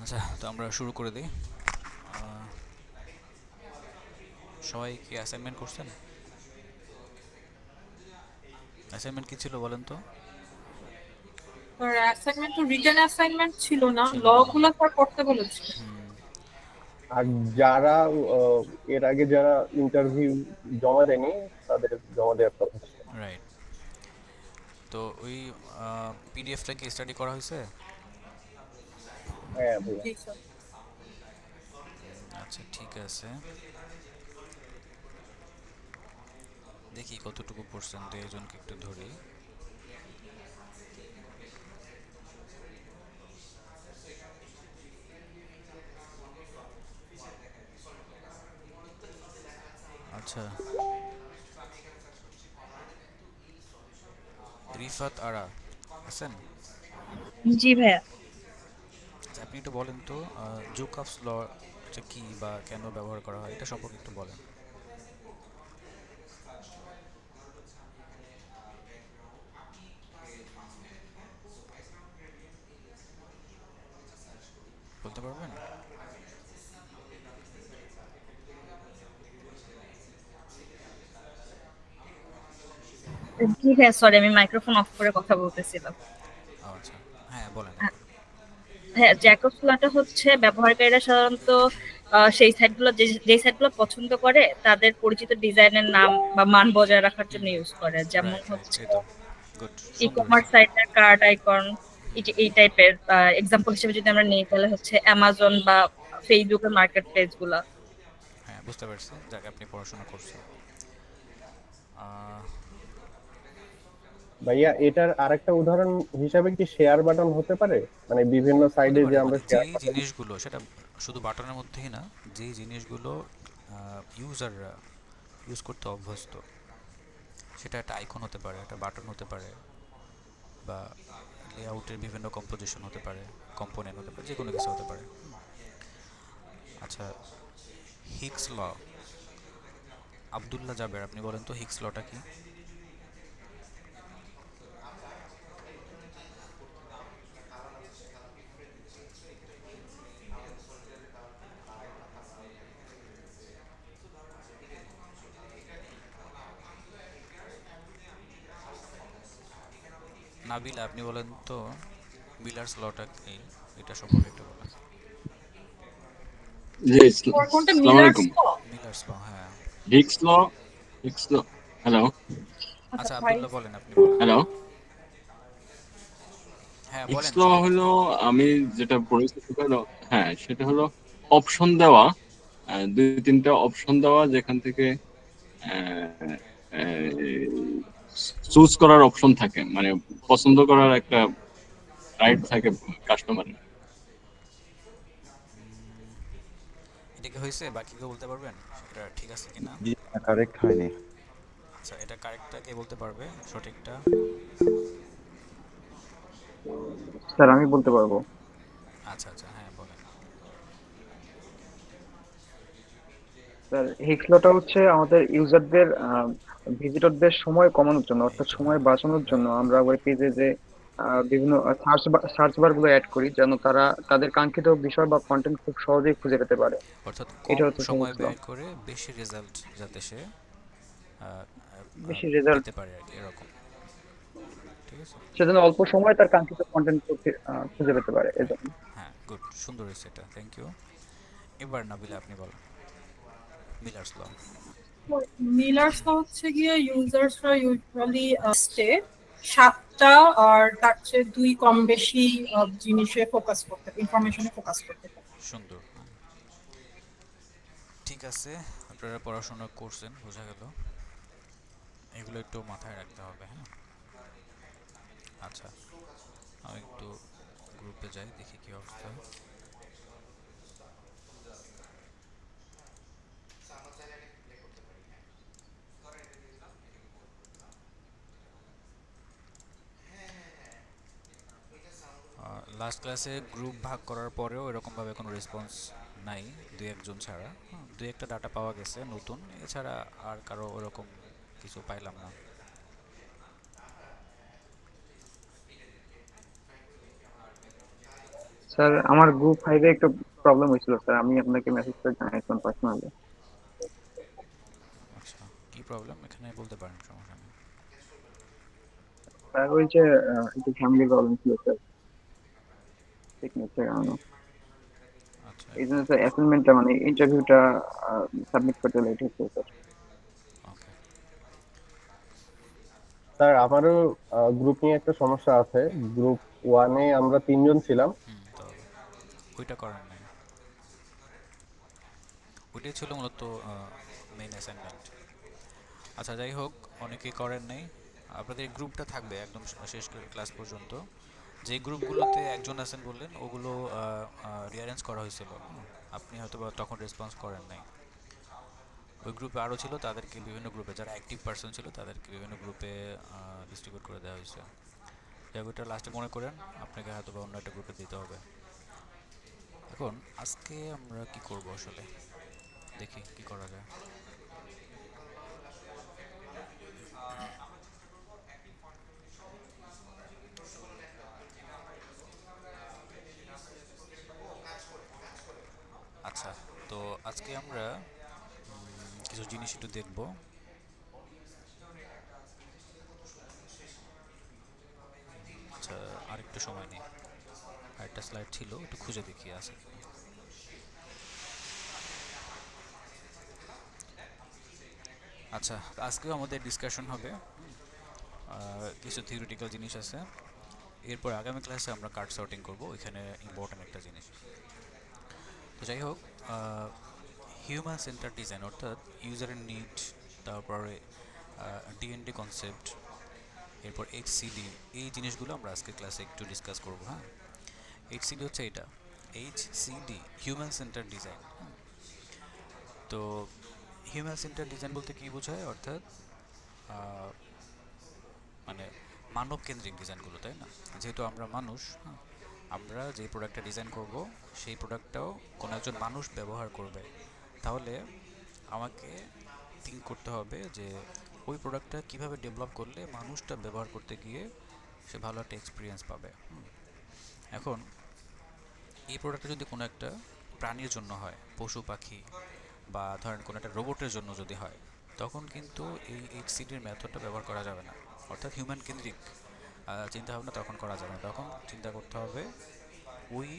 আচ্ছা, তো আমরা শুরু করে দিই। সবাই কি অ্যাসাইনমেন্ট করছেন? অ্যাসাইনমেন্ট কি ছিল বলেন তো? স্যার অ্যাসাইনমেন্ট তো রিটেন অ্যাসাইনমেন্ট ছিল না, ছিল ল না। গুলো স্যার করতে বলেছে। হুম। আর যারা আহ, এর আগে যারা ইন্টারভিউ জমা দেয়নি তাদের জমা দেওয়ার কথা ছিল। রাইট। তো ওই পিডিএফটা কি স্টাডি করা হয়েছে? হ্যাঁ ভাইয়া। জি স্যার। আচ্ছা, ঠিক আছে। দেখি কতটুকু পড়ছেন, দু একজনকে একটু ধরি। আচ্ছা, রিফাত আরা আছেন? জি ভাইয়া। আচ্ছা, আপনি একটু বলেন তো জোকাফস ল এটা কি বা কেন ব্যবহার করা হয় এটা সম্পর্কে একটু বলেন। বলতে পারবেন? জি ভাইয়া, সরি আমি মাইক্রোফোন অফ করে কথা বলতেছিলাম। আচ্ছা, হ্যাঁ বলেন আহ, এখন। হ্যাঁ, জ্যাকবস লা হচ্ছে ব্যবহারকারীরা সাধারণত সেই সাইটগুলো যে সাইটগুলো পছন্দ করে তাদের পরিচিত ডিজাইনের নাম বা মান বজায় রাখার জন্য ইউজ করে, যেমন রাইট, রাইট, হচ্ছে এই তো। গুড, ই সুন্দর হয়েছে। কমার্স সাইটের কার্ড আইকন। এই টাইপের এক্সাম্পল হিসেবে যদি আমরা নিই তাহলে হচ্ছে অ্যামাজন বা ফেসবুকের মার্কেট প্লেস গুলা। হ্যাঁ, বুঝতে পারছি, যাকে আপনি পড়াশোনা করছেন। আহ, ভাইয়া, এটার আরেকটা উদাহরণ হিসাবে কি শেয়ার বাটন হতে পারে? মানে বিভিন্ন হতে সাইডে যে পারে, আমরা মানে শেয়ার যেই বাটন। জিনিসগুলো সেটা শুধু বাটনের মধ্যেই না, যেই জিনিসগুলো ইউজাররা ইউজ করতে অভ্যস্ত, সেটা একটা আইকন হতে পারে, একটা বাটন হতে পারে, বা লেআউটের বিভিন্ন কম্পোজিশন হতে পারে, কম্পোনেন্ট হতে পারে, যে কোনো কিছু হতে পারে। আচ্ছা, হিক্স ল, আবদুল্লাহ জাবের, আপনি বলেন তো হিক্স লটা কি? নাবিল, আপনি বলেন তো মিলার্স লটা কি, এটা সম্পর্কে একটু বলেন। জি, ওর কোনটা আসসালামু মিলার আলাইকুম। ল? মিলার্স ল, হ্যাঁ। হিগস ল, হিগস ল। হ্যালো, আচ্ছা আচ্ছা, ভাই। আবদুল্লাহ বলেন, আপনি বলেন। হ্যালো। হ্যাঁ হিগস বলেন, ল শুনতে হলো, পাচ্ছি। আমি যেটা পড়েছি সেটা হলো, হ্যাঁ সেটা হলো অপশন দেওয়া, দুই তিনটা অপশন দেওয়া যেখান থেকে চুজ করার অপশন থাকে, মানে পছন্দ করার একটা রাইট থাকে কাস্টমারের। এটা কি হয়েছে, বাকি কেউ বলতে পারবেন এটা ঠিক আছে কিনা? জি, কারেক্ট হয়নি। আচ্ছা, এটা কারেক্টটা কে বলতে পারবে, সঠিকটা? স্যার আমি বলতে পারবো। আচ্ছা আচ্ছা, হ্যাঁ বলেন। স্যার হেক্সলাটা হচ্ছে আমাদের ইউজারদের ভিজিটরদের সময় কমানোর জন্য, এই অর্থাৎ তো, সময় হ্যাঁ। বাঁচানোর জন্য রাইট। আমরা ওয়েব পেজে যে বিভিন্ন সার্চ বার গুলো অ্যাড করি যেন তারা তাদের কাঙ্ক্ষিত বিষয় বা কন্টেন্ট খুব সহজেই খুঁজে পেতে পারে। অর্থাৎ এটা কম হচ্ছে সময় হেক্সলা। ব্যয় করে বেশি রেজাল্ট যাতে সে আহ, আহ, বেশি রেজাল্ট, পেতে পারে আর কি, এরকম। ঠিক আছে। সেজন্য অল্প সময়ে তার কাঙ্ক্ষিত কন্টেন্ট খুঁজে পেতে পারে রাইট। এজন্য। হ্যাঁ, গুড, সুন্দর হয়েছে এটা, থ্যাংক ইউ। এবার নাবিলা, আপনি বলেন মিলার্স ল। মিলার্স ল হচ্ছে গিয়ে ইউজার্সরা ইউজুয়ালি স্টে সাতটা আর তার চেয়ে দুই কম বেশি জিনিসে ফোকাস করতে, গুড, ইনফরমেশনে ফোকাস করতে পারে। সুন্দর। ঠিক আছে, আপনারা পড়াশোনা করছেন বোঝা গেল, এগুলো একটু মাথায় রাখতে হবে, হ্যাঁ। আচ্ছা, আমি একটু গ্রুপে যাই, দেখি কি অবস্থা। লাস্ট ক্লাসে গ্রুপ ভাগ করার পরেও এরকমভাবে কোনো রেসপন্স নাই, দুই একজন ছাড়া। দুই একটা ডাটা পাওয়া গেছে নতুন, এছাড়া আর কারো ওরকম কিছু পাইলাম না। স্যার আমার গ্রুপ 5-এ একটু প্রবলেম হয়েছিল স্যার, আমি আপনাকে মেসেজ করে জানাইছিলাম পার্সোনালি। আচ্ছা, কি প্রবলেম এখানে বলতে পারেন, সমস্যা নেই। স্যার ওই যে একটু ফ্যামিলি প্রবলেম ছিল স্যার, সিকনেচার কারণে। আচ্ছা, এই জন্য স্যার অ্যাসাইনমেন্টটা মানে ইন্টারভিউটা সাবমিট করতে লেট হচ্ছে স্যার। ওকে। স্যার আমারও গ্রুপ নিয়ে একটা সমস্যা আছে। গ্রুপ 1-এ আমরা 3 জন ছিলাম। তো ওইটা করেন নাই, ওইটাই ছিল মূলত মেইন অ্যাসাইনমেন্ট। আচ্ছা, যাই হোক, অনেকেই করেন নাই। আপনাদের গ্রুপটা থাকবে একদম শেষ ক্লাস পর্যন্ত। যে গ্রুপগুলোতে একজন আছেন বললেন, ওগুলো রিঅ্যারেঞ্জ করা হয়েছিল। আপনি হয়তো বা তখন রেসপন্স করেন নাই। ওই গ্রুপে আরও ছিল, তাদেরকে বিভিন্ন গ্রুপে, যারা অ্যাক্টিভ পার্সন ছিল তাদেরকে বিভিন্ন গ্রুপে ডিস্ট্রিবিউট করে দেওয়া হয়েছে। যাই হোক, ওইটা লাস্টে মনে করেন, আপনাকে হয়তো বা অন্য একটা গ্রুপে দিতে হবে। এখন আজকে আমরা কি করব আসলে, দেখি কি করা যায়। আচ্ছা, তো আজকে আমরা কিছু জিনিস একটু দেখব। আচ্ছা, আরেকটু সময় নেই, আরেকটা স্লাইড ছিল, একটু খুঁজে দেখি আছে কি। আচ্ছা, আজকেও আমাদের ডিসকাশন হবে, কিছু থিওরিটিক্যাল জিনিস আছে। এরপর আগামী ক্লাসে আমরা কার্ড সর্টিং করব, ওইখানে ইম্পর্ট্যান্ট একটা জিনিস। তো যাই হোক, হিউম্যান সেন্টার ডিজাইন অর্থাৎ ইউজারের নিড, তারপরে ডিএনডি কনসেপ্ট, এরপর এইচসিডি, এই জিনিসগুলো আমরা আজকে ক্লাসে একটু ডিসকাস করব। হ্যাঁ, এইচসিডি হচ্ছে এটা, এইচসিডি হিউম্যান সেন্টার ডিজাইন। তো হিউম্যান সেন্টার ডিজাইন বলতে কী বোঝায়, অর্থাৎ মানে মানব কেন্দ্রিক ডিজাইনগুলো, তাই না? যেহেতু আমরা মানুষ, হ্যাঁ, আমরা যে প্রোডাক্টটা ডিজাইন করব সেই প্রোডাক্টটাও কোনো একজন মানুষ ব্যবহার করবে। তাহলে আমাকে থিঙ্ক করতে হবে যে ওই প্রোডাক্টটা কীভাবে ডেভেলপ করলে মানুষটা ব্যবহার করতে গিয়ে সে ভালো একটা এক্সপিরিয়েন্স পাবে। এখন এই প্রোডাক্টটা যদি কোনো একটা প্রাণীর জন্য হয়, পশু পাখি, বা ধরেন কোনো একটা রোবটের জন্য যদি হয়, তখন কিন্তু এই এইচসিডির মেথডটা ব্যবহার করা যাবে না। অর্থাৎ হিউম্যান কেন্দ্রিক চিন্তাভাবনা তখন করা যাবে না। তখন চিন্তা করতে হবে ওই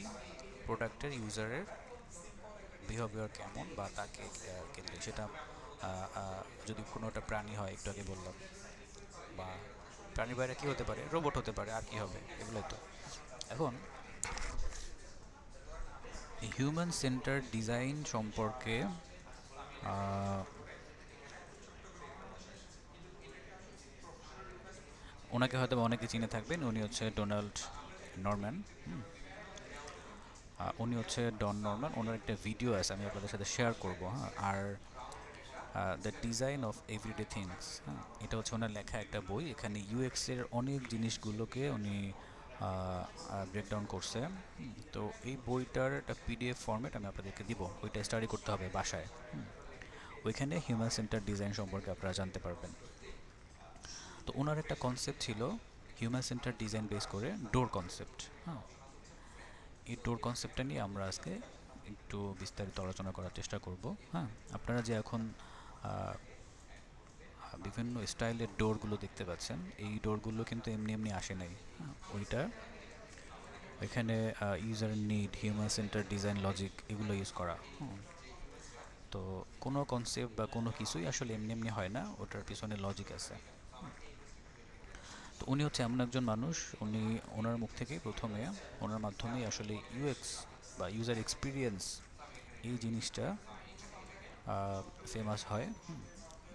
প্রোডাক্টের ইউজারের বিহেভিয়ার কেমন, বা তাকে কেন্দ্রিক। সেটা যদি কোনো একটা প্রাণী হয়, একটু আগে বললাম, বা প্রাণীর বাইরে কী হতে পারে, রোবট হতে পারে, আর কি হবে, এগুলোই তো। এখন হিউম্যান সেন্টার ডিজাইন সম্পর্কে ওনাকে হয়তো অনেকে চিনে থাকবেন, উনি হচ্ছে ডোনাল্ড নরম্যান। উনি হচ্ছে ডন নরম্যান, ওনার একটা ভিডিও আছে, আমি আপনাদের সাথে শেয়ার করব। হ্যাঁ, আর the design of everyday things, হ্যাঁ, এটা হচ্ছে ওনার লেখা একটা বই। এখানে ইউএক্সের অনেক জিনিসগুলোকে উনি ব্রেকডাউন করছে। তো এই বইটার একটা পিডিএফ ফরম্যাট আমি আপনাদেরকে দিব, ওইটা স্টাডি করতে হবে বাসায়। ওইখানে হিউম্যান সেন্টার ডিজাইন সম্পর্কে আপনারা জানতে পারবেন। তো ওনার একটা কনসেপ্ট ছিল হিউম্যান সেন্টার ডিজাইন বেস করে ডোর কনসেপ্ট। হ্যাঁ, এই ডোর কনসেপ্টটা নিয়ে আমরা আজকে একটু বিস্তারিত আলোচনা করার চেষ্টা করব। হ্যাঁ, আপনারা যে এখন বিভিন্ন স্টাইলের ডোরগুলো দেখতে পাচ্ছেন, এই ডোরগুলো কিন্তু এমনি এমনি আসে নাই। হ্যাঁ, ওইটা এখানে user need, human centre design logic, এগুলো ইউজ করা। তো কোনো কনসেপ্ট বা কোনো কিছুই আসলে এমনি এমনি হয় না, ওটার পিছনে লজিক আছে। তো উনি হচ্ছে এমন একজন মানুষ, উনি ওনার মুখ থেকে প্রথমে, ওনার মাধ্যমেই আসলে ইউএক্স বা ইউজার এক্সপিরিয়েন্স এই জিনিসটা ফেমাস হয়।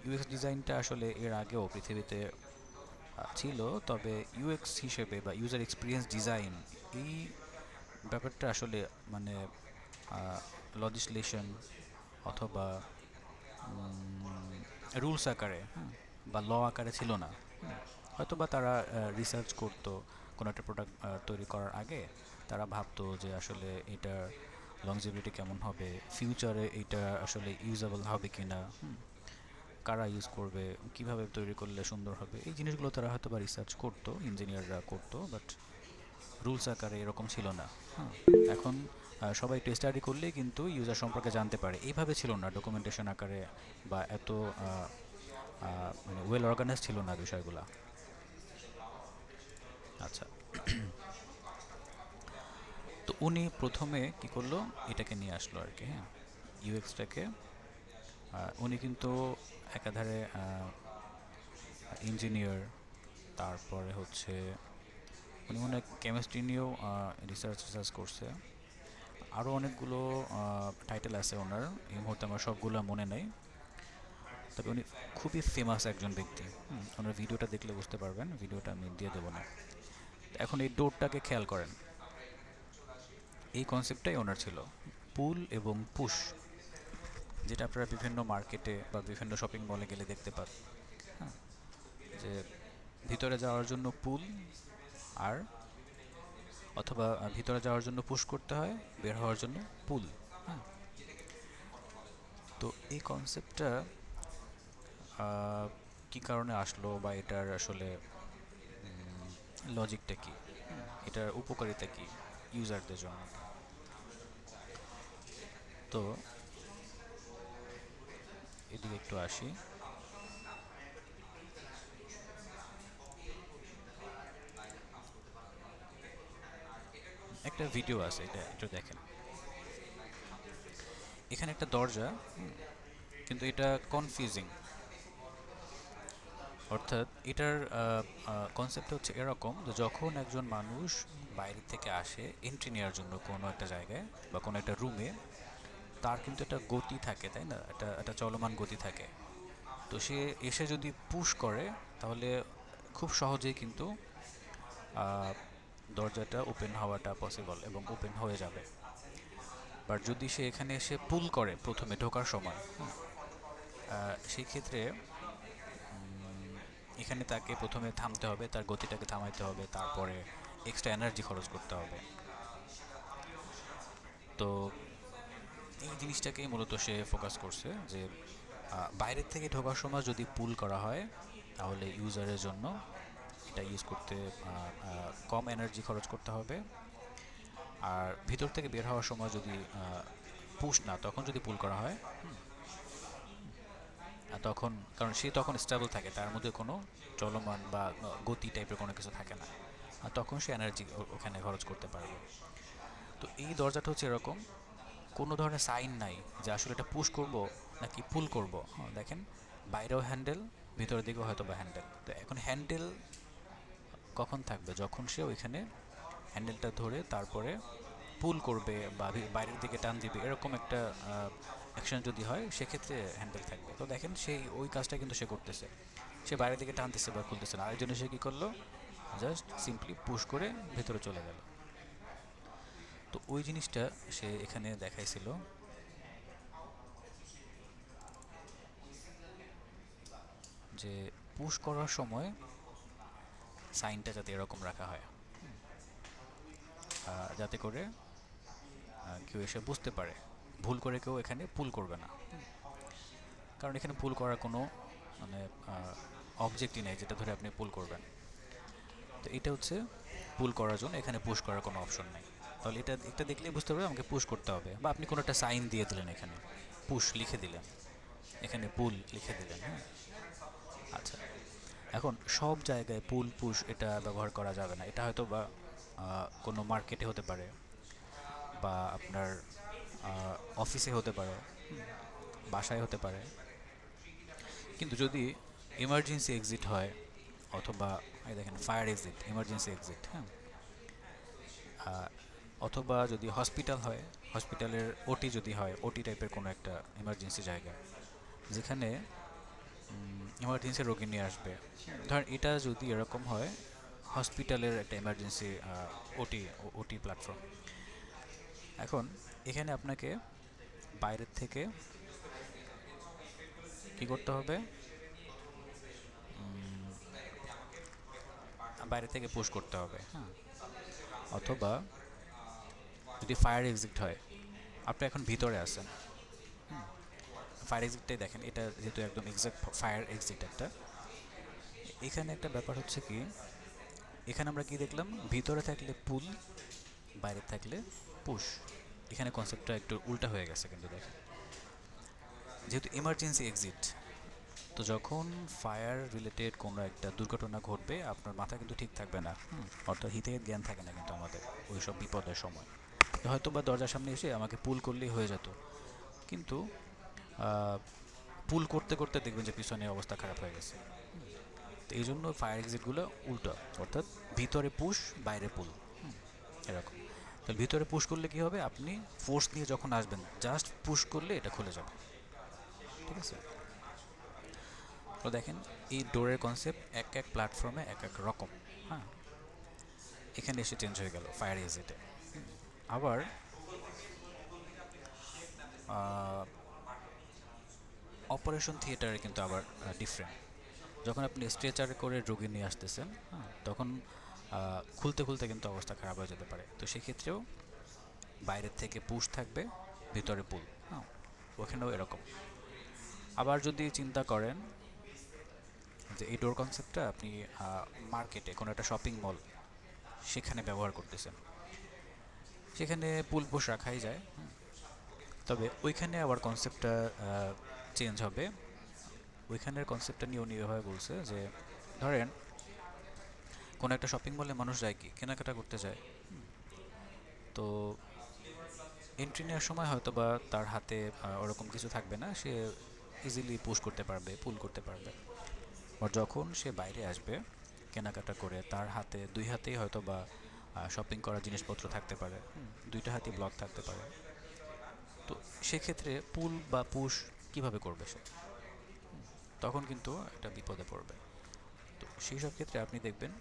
ইউএক্স ডিজাইনটা আসলে এর আগেও পৃথিবীতে ছিল, তবে ইউএক্স হিসেবে বা ইউজার এক্সপিরিয়েন্স ডিজাইন, এই ব্যাপারটা আসলে মানে লজিসলেশন অথবা রুলস আকারে, হ্যাঁ, বা ল আকারে ছিল না। হয়তো বা তারা রিসার্চ করতো কোনো একটা প্রোডাক্ট তৈরি করার আগে, তারা ভাবতো যে আসলে এটার লংজিভিটি কেমন হবে, ফিউচারে এটা আসলে ইউজেবল হবে কি না, কারা ইউজ করবে, কিভাবে তৈরি করলে সুন্দর হবে, এই জিনিসগুলো তারা হয়তো বা রিসার্চ করতো, ইঞ্জিনিয়াররা করতো। বাট রুলস আকারে এরকম ছিল না। হ্যাঁ, এখন সবাই একটু স্টাডি করলেই কিন্তু ইউজার সম্পর্কে জানতে পারে, এইভাবে ছিল না ডকুমেন্টেশন আকারে বা এত মানে ওয়েল অর্গানাইজ ছিল না বিষয়গুলো। আচ্ছা, তো উনি প্রথমে কি করলো, এটাকে নিয়ে আসলো আর কি, হ্যাঁ, ইউএক্সটাকে। উনি কিন্তু একাধারে ইঞ্জিনিয়ার, তারপরে হচ্ছে উনি অনেক কেমিস্ট্রি নিয়েও রিসার্চ করছে, আরও অনেকগুলো টাইটেল আছে ওনার, এই মুহূর্তে আমার সবগুলো মনে নেই। তবে উনি খুবই ফেমাস একজন ব্যক্তি। ওনার ভিডিওটা দেখলে বুঝতে পারবেন, ভিডিওটা আমি দিয়ে দেবো না। এখন এই ডোরটাকে খেয়াল করেন, এই কনসেপ্টটাই ওনার ছিল, পুল এবং পুশ, যেটা আপনারা বিভিন্ন মার্কেটে বা বিভিন্ন শপিং মলে গেলে দেখতে পান। হ্যাঁ, যে ভিতরে যাওয়ার জন্য পুল, আর অথবা ভিতরে যাওয়ার জন্য পুশ করতে হয়, বের হওয়ার জন্য পুল। হ্যাঁ, তো এই কনসেপ্টটা কি কারণে আসলো বা এটার আসলে লজিকটা কি, এটার উপকারিতা কি ইউজারদের জন্য, তো এদিকে একটু আসি। একটা ভিডিও আছে, এটা একটু দেখেন। এখানে একটা দরজা, কিন্তু এটা কনফিউজিং। অর্থাৎ এটার কনসেপ্ট হচ্ছে এরকম যে যখন একজন মানুষ বাইরে থেকে আসে এন্ট্রি নেওয়ার জন্য কোনো একটা জায়গায় বা কোনো একটা রুমে, তার কিন্তু একটা গতি থাকে, তাই না, একটা চলমান গতি থাকে। তো সে এসে যদি পুশ করে তাহলে খুব সহজেই কিন্তু দরজাটা ওপেন হওয়াটা পসিবল এবং ওপেন হয়ে যাবে। বাট যদি সে এখানে এসে পুল করে প্রথমে ঢোকার সময়, সেই ক্ষেত্রে এখানে তাকে প্রথমে থামতে হবে, তার গতিটাকে থামাইতে হবে, তারপরে এক্সট্রা এনার্জি খরচ করতে হবে। তো এই জিনিসটাকেই মূলত সে ফোকাস করছে যে বাইরের থেকে ঢোকার সময় যদি পুল করা হয় তাহলে ইউজারের জন্য এটা ইউজ করতে কম এনার্জি খরচ করতে হবে, আর ভিতর থেকে বের হওয়ার সময় যদি পুশ না, তখন যদি পুল করা হয়, তখন, কারণ সে তখন স্টেবল থাকে, তার মধ্যে কোনো চলমান বা গতি টাইপের কোনো কিছু থাকে না, আর তখন সে এনার্জি ওখানে খরচ করতে পারবে। তো এই দরজাটা হচ্ছে এরকম, কোনো ধরনের সাইন নাই যে আসলে এটা পুশ করব নাকি পুল করব। হ্যাঁ, দেখেন বাইরেও হ্যান্ডেল, ভিতরের দিকেও হয়তো বা হ্যান্ডেল। তো এখন হ্যান্ডেল কখন থাকবে, যখন সে ওইখানে হ্যান্ডেলটা ধরে তারপরে পুল করবে বা বাইরের দিকে টান দিবে, এরকম একটা অ্যাকশন যদি হয় সেক্ষেত্রে হ্যান্ডেল থাকবে। তো দেখেন সেই ওই কাজটা কিন্তু সে করতেছে, সে বাইরের দিকে টানতেছে বা খুলতেছে না, আরেকজন সে কী করলো, জাস্ট সিম্পলি পুশ করে ভেতরে চলে গেল। তো ওই জিনিসটা সে এখানে দেখাইছিল, যে পুশ করার সময় সাইনটা যাতে এরকম রাখা হয়, যাতে করে কেউ এসে বুঝতে পারে, ভুল করে কেউ এখানে পুল করবে না। কারণ এখানে পুল করার কোনো মানে অবজেক্টই নেই যেটা ধরে আপনি পুল করবেন। তো এটা হচ্ছে পুল করার জন্য, এখানে পুশ করার কোনো অপশন নেই। তাহলে এটা দেখলেই বুঝতে পারবে আমাকে পুশ করতে হবে, বা আপনি কোনো একটা সাইন দিয়ে দিলেন, এখানে পুশ লিখে দিলেন, এখানে পুল লিখে দিলেন। হ্যাঁ, আচ্ছা, এখন সব জায়গায় পুল পুশ এটা ব্যবহার করা যাবে না। এটা হয়তো বা কোনো মার্কেটে হতে পারে, বা আপনার অফিসে হতে পারে, বাসায় হতে পারে। কিন্তু যদি এমার্জেন্সি এক্সিট হয়, অথবা এই দেখেন ফায়ার এক্সিট, এমার্জেন্সি এক্সিট, হ্যাঁ, অথবা যদি হসপিটাল হয়, হসপিটালের ওটি যদি হয়, ওটি টাইপের কোনো একটা এমার্জেন্সি জায়গা যেখানে এমার্জেন্সি রোগী নিয়ে আসবে, ধরেন এটা যদি এরকম হয় হসপিটালের একটা এমার্জেন্সি ওটি প্ল্যাটফর্ম, এখন এখানে আপনাকে বাইরের থেকে কি করতে হবে, বাইরে থেকে পুশ করতে হবে। হ্যাঁ, অথবা যদি ফায়ার এক্সিট হয়, আপনি এখন ভিতরে আছেন, ফায়ার এক্সিটটাই দেখেন, এটা যেহেতু একদম এক্সাক্ট ফায়ার এক্সিট একটা, এখানে একটা ব্যাপার হচ্ছে কি, এখানে আমরা কি দেখলাম, ভিতরে থাকলে পুল, বাইরে থাকলে পুশ। এখানে কনসেপ্টটা একটু উল্টা হয়ে গেছে কিন্তু দেখেন, যেহেতু এমার্জেন্সি এক্সিট, তো যখন ফায়ার রিলেটেড কোনো একটা দুর্ঘটনা ঘটবে আপনার মাথা কিন্তু ঠিক থাকবে না, অর্থাৎ হিতাহিত জ্ঞান থাকে না কিন্তু আমাদের ওই সব বিপদের সময়। হয়তো বা দরজার সামনে এসে আমাকে পুল করলেই হয়ে যেত, কিন্তু পুল করতে করতে দেখবেন যে পিছনে অবস্থা খারাপ হয়ে গেছে। তো এই জন্য ফায়ার এক্সিটগুলো উল্টো, অর্থাৎ ভিতরে পুশ বাইরে পুল, এরকম। তাহলে ভিতরে পুশ করলে কি হবে, আপনি ফোর্স দিয়ে যখন আসবেন জাস্ট পুশ করলে এটা খুলে যাবে, ঠিক আছে? তো দেখেন এই ডোরের কনসেপ্ট এক এক প্ল্যাটফর্মে এক এক রকম। হ্যাঁ, এখানে এসে চেঞ্জ হয়ে গেল ফায়ার এক্সিটে। আবার অপারেশন থিয়েটারে কিন্তু আবার ডিফারেন্ট। যখন আপনি স্ট্রেচারে করে রোগী নিয়ে আসতেছেন, হ্যাঁ, তখন খুলতে খুলতে কিন্তু অবস্থা খারাপ হয়ে যেতে পারে। তো সেক্ষেত্রেও বাইরের থেকে পুশ থাকবে, ভিতরে পুল। হ্যাঁ, ওখানেও এরকম। আবার যদি চিন্তা করেন যে এই ডোর কনসেপ্টটা আপনি মার্কেটে কোনো একটা শপিং মল সেখানে ব্যবহার করতেছেন, সেখানে পুল পুশ রাখাই যায়। তবে ওইখানে আবার কনসেপ্টটা চেঞ্জ হবে। ওইখানের কনসেপ্টটা নিয়ে উনি এভাবে বলছে যে ধরেন কোনো একটা শপিং মলে মানুষ যায় কি কেনাকাটা করতে যায়, তো এন্ট্রি নেওয়ার সময় হয়তো বা তার হাতে ওরকম কিছু থাকবে না, সে ইজিলি পুশ করতে পারবে, পুল করতে পারবে। আর যখন সে বাইরে আসবে কেনাকাটা করে, তার হাতে দুই হাতেই হয়তো বা শপিং করার জিনিসপত্র থাকতে পারে, দুইটা হাতেই ব্লক থাকতে পারে। তো সেক্ষেত্রে পুল বা পুশ কিভাবে করবে সে, তখন কিন্তু একটা বিপদে পড়বে। তো সেই সব ক্ষেত্রে আপনি দেখবেন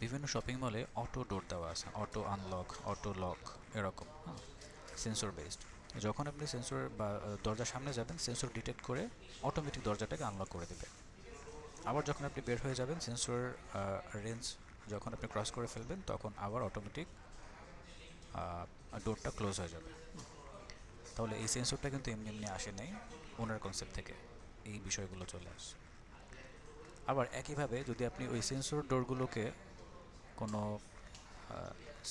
বিভিন্ন শপিং মলে অটো ডোর দেওয়া আছে, অটো আনলক, অটো লক, এরকম। হ্যাঁ, সেন্সর বেসড। যখন আপনি সেন্সর বা দরজার সামনে যাবেন, সেন্সর ডিটেক্ট করে অটোমেটিক দরজাটাকে আনলক করে দেবে। আবার যখন আপনি বের হয়ে যাবেন, সেন্সর রেঞ্জ যখন আপনি ক্রস করে ফেলবেন, তখন আবার অটোমেটিক ডোরটা ক্লোজ হয়ে যাবে। তাহলে এই সেন্সরটা কিন্তু এমনি এমনি আসে নাই, ওনার কনসেপ্ট থেকে এই বিষয়গুলো চলে আসে। আবার একইভাবে যদি আপনি ওই সেন্সর ডোরগুলোকে কোনো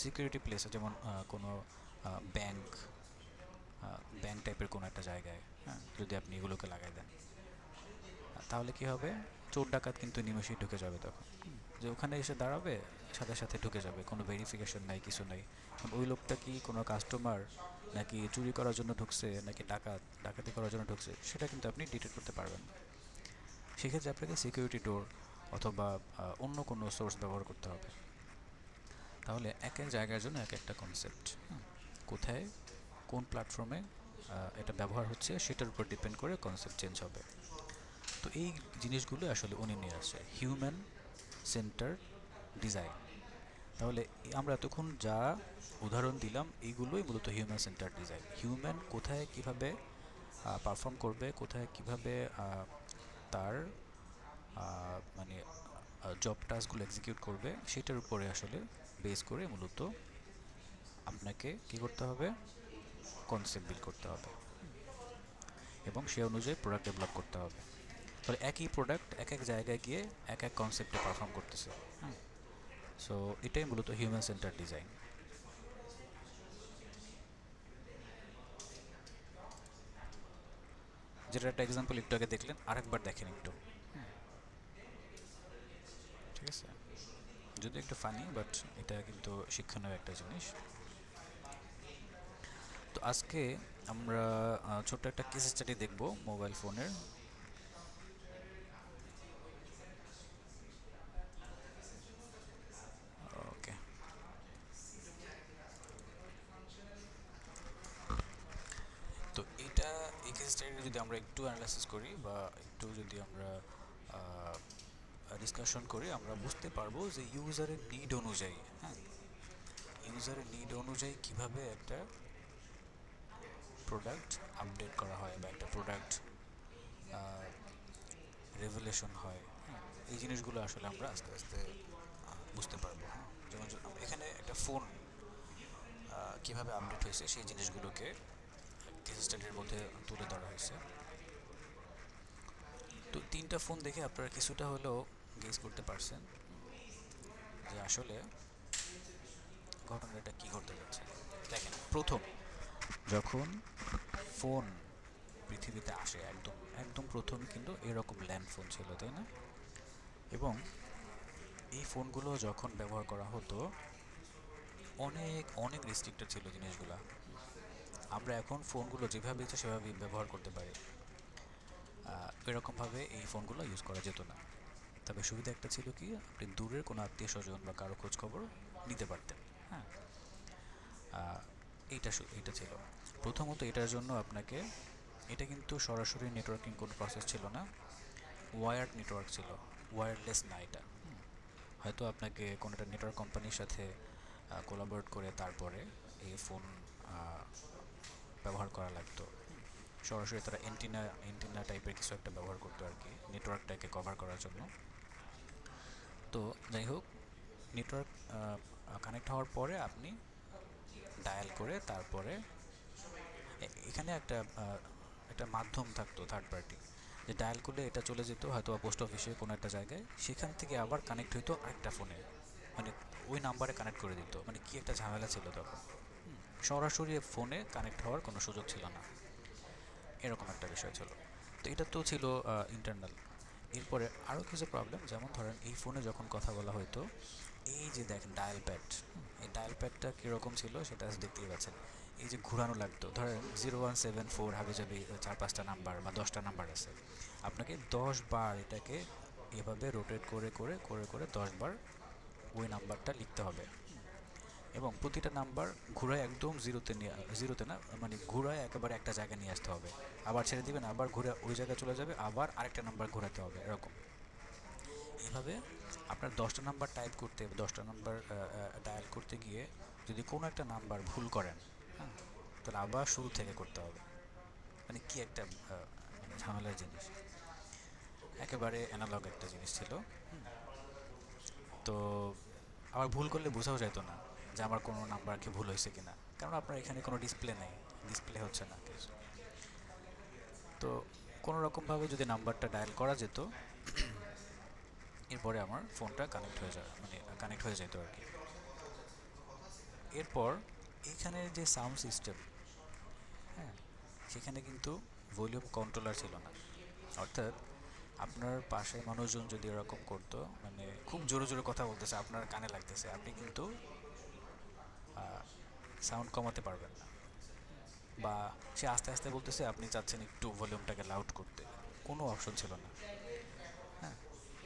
সিকিউরিটি প্লেসে, যেমন কোনো ব্যাংক ব্যাংক টাইপের কোনো একটা জায়গায়, হ্যাঁ, যদি আপনি এগুলোকে লাগাই দেন, তাহলে কি হবে, চোর ডাকাত কিন্তু নিমেষেই ঢুকে যাবে তখন। যে ওখানে এসে দাঁড়াবে, সাথে সাথে ঢুকে যাবে, কোনো ভেরিফিকেশন নাই, কিছু নেই। ওই লোকটা কি কোনো কাস্টমার, নাকি চুরি করার জন্য ঢুকছে, নাকি ডাকাতি করার জন্য ঢুকছে, সেটা কিন্তু আপনি ডিটেক্ট করতে পারবেন না। সেক্ষেত্রে আপনাকে সিকিউরিটি ডোর অথবা অন্য কোনো সোর্স ব্যবহার করতে হবে। তাহলে এক এক জায়গার জন্য এক একটা কনসেপ্ট, কোথায় কোন প্ল্যাটফর্মে এটা ব্যবহার হচ্ছে সেটার উপর ডিপেন্ড করে কনসেপ্ট চেঞ্জ হবে। তো এই জিনিসগুলো আসলে উনি নিয়ে আসছে হিউম্যান সেন্টার ডিজাইন। তাহলে আমরা এতক্ষণ যা উদাহরণ দিলাম এইগুলোই মূলত হিউম্যান সেন্টার ডিজাইন। হিউম্যান কোথায় কিভাবে পারফর্ম করবে, কোথায় কিভাবে তার মানে জব টাস্কগুলো এক্সিকিউট করবে, সেটার উপরে আসলে বেস করে মূলত আপনাকে কী করতে হবে, কনসেপ্ট বিল্ড করতে হবে এবং সে অনুযায়ী প্রোডাক্ট ডেভেলপ করতে হবে। তাহলে একই প্রোডাক্ট এক এক জায়গায় গিয়ে এক এক কনসেপ্টে পারফর্ম করতেছে। সো এটাই মূলত হিউম্যান সেন্টার ডিজাইন। যেটা একটা এক্সাম্পল একটু আগে দেখলেন, আরেকবার দেখেন একটু, ঠিক আছে? যদি একটু ফানি, বাট এটা কিন্তু শিক্ষণীয় একটা জিনিস। তো আজকে আমরা ছোট্ট একটা কেস স্টাডি দেখব মোবাইল ফোনের। ওকে, তো এটা এই কেস স্টাডিটা যদি আমরা একটু অ্যানালাইসিস করি বা একটু যদি আমরা ডিসকাশন করি, আমরা বুঝতে পারবো যে ইউজারের নিড অনুযায়ী, হ্যাঁ, ইউজারের নিড অনুযায়ী কীভাবে একটা প্রোডাক্ট আপডেট করা হয় বা একটা প্রোডাক্ট রেভুলেশন হয়। এই জিনিসগুলো আসলে আমরা আস্তে আস্তে বুঝতে পারবো। যেমন এখানে একটা ফোন কীভাবে আপডেট হয়েছে সেই জিনিসগুলোকে কেস স্টাডির মধ্যে তুলে ধরা হয়েছে। তো তিনটা ফোন দেখে আপনারা কিছুটা হলেও গেস করতে পারছেন যে আসলে ঘটনাটা কী ঘটতে যাচ্ছে। দেখেন, প্রথম যখন ফোন পৃথিবীতে আসে, একদম একদম প্রথম কিন্তু এরকম ল্যান্ড ফোন ছিল, তাই না? এবং এই ফোনগুলো যখন ব্যবহার করা হতো অনেক অনেক রেস্ট্রিক্টেড ছিল জিনিসগুলা। আমরা এখন ফোনগুলো যেভাবে ইচ্ছে সেভাবেই ব্যবহার করতে পারি, এরকমভাবে এই ফোনগুলো ইউজ করা যেত না। তবে সুবিধা একটা ছিল কি, আপনি দূরের কোনো আত্মীয় স্বজন বা কারো খোঁজ খবর নিতে পারতেন। হ্যাঁ, এইটা ছিল প্রথমত। এটার জন্য আপনাকে, এটা কিন্তু সরাসরি নেটওয়ার্কিং কোনো প্রসেস ছিল না, ওয়্যার্ড নেটওয়ার্ক ছিল, ওয়্যারলেস না এটা। হয়তো আপনাকে কোনো একটা নেটওয়ার্ক কোম্পানির সাথে কোলাবোরেট করে তারপরে এই ফোন ব্যবহার করা লাগতো। সরাসরি তারা এন্টিনা টাইপের কিছু একটা ব্যবহার করতো আর কি, নেটওয়ার্কটাকে কভার করার জন্য। তো যাই হোক, নেটওয়ার্ক কানেক্ট হওয়ার পরে আপনি ডায়াল করে তারপরে এখানে একটা মাধ্যম থাকতো, থার্ড পার্টি, যে ডায়াল করলে এটা চলে যেত হয়তো পোস্ট অফিসে কোনো একটা জায়গায়, সেখান থেকে আবার কানেক্ট হইতো আরেকটা ফোনে, মানে ওই নাম্বারে কানেক্ট করে দিত। মানে কি একটা ঝামেলা ছিল তখন। সরাসরি ফোনে কানেক্ট হওয়ার কোনো সুযোগ ছিল না, এরকম একটা বিষয় ছিল। তো এটা তো ছিল ইন্টারনাল। এরপরে আরও কিছু প্রবলেম, যেমন ধরেন এই ফোনে যখন কথা বলা হতো, এই যে দেখেন ডায়াল প্যাড, এই ডায়াল প্যাডটা কীরকম ছিল সেটা দেখতেই পাচ্ছেন। এই যে ঘোরানো লাগতো, ধরেন 0174 হাবে যাবে 4-5টা নাম্বার বা 10টা নাম্বার আছে, আপনাকে 10 বার এটাকে এভাবে রোটেট করে করে করে করে 10 বার ওই নাম্বারটা লিখতে হবে। এবং প্রতিটা নাম্বার ঘুরায় একদম জিরোতে না, মানে ঘুরায় একেবারে একটা জায়গায় নিয়ে আসতে হবে, আবার ছেড়ে দিবেন, আবার ঘুরে ওই জায়গায় চলে যাবে, আবার আরেকটা নাম্বার ঘোরাতে হবে, এরকম। এভাবে আপনার 10টা নাম্বার টাইপ করতে, 10টা নাম্বার ডায়াল করতে গিয়ে যদি কোনো একটা নাম্বার ভুল করেন, হ্যাঁ, তাহলে আবার শুরু থেকে করতে হবে। মানে কি একটা মানে ঝামেলার জিনিস, একেবারে অ্যানালগ একটা জিনিস ছিল। তো আবার ভুল করলে বোঝাও যেত না যে আমার কোনো নাম্বার কি ভুল হয়েছে কিনা, কারণ আপনার এখানে কোনো ডিসপ্লে নেই, ডিসপ্লে হচ্ছে না কিছু। তো কোনো রকমভাবে যদি নাম্বারটা ডায়াল করা যেত, এরপরে আমার ফোনটা কানেক্ট হয়ে যায়, মানে কানেক্ট হয়ে যেত আর কি। এরপর এইখানে যে সাউন্ড সিস্টেম, হ্যাঁ, সেখানে কিন্তু ভলিউম কন্ট্রোলার ছিল না। অর্থাৎ আপনার পাশের মানুষজন যদি এরকম করতো, মানে খুব জোরে জোরে কথা বলতেছে, আপনার কানে লাগতেছে, আপনি কিন্তু সাউন্ড কমাতে পারবেন না। বা সে আস্তে আস্তে বলতেছে, আপনি চাচ্ছেন একটু ভলিউমটাকে লাউড করতে, কোনো অপশন ছিল না। হ্যাঁ,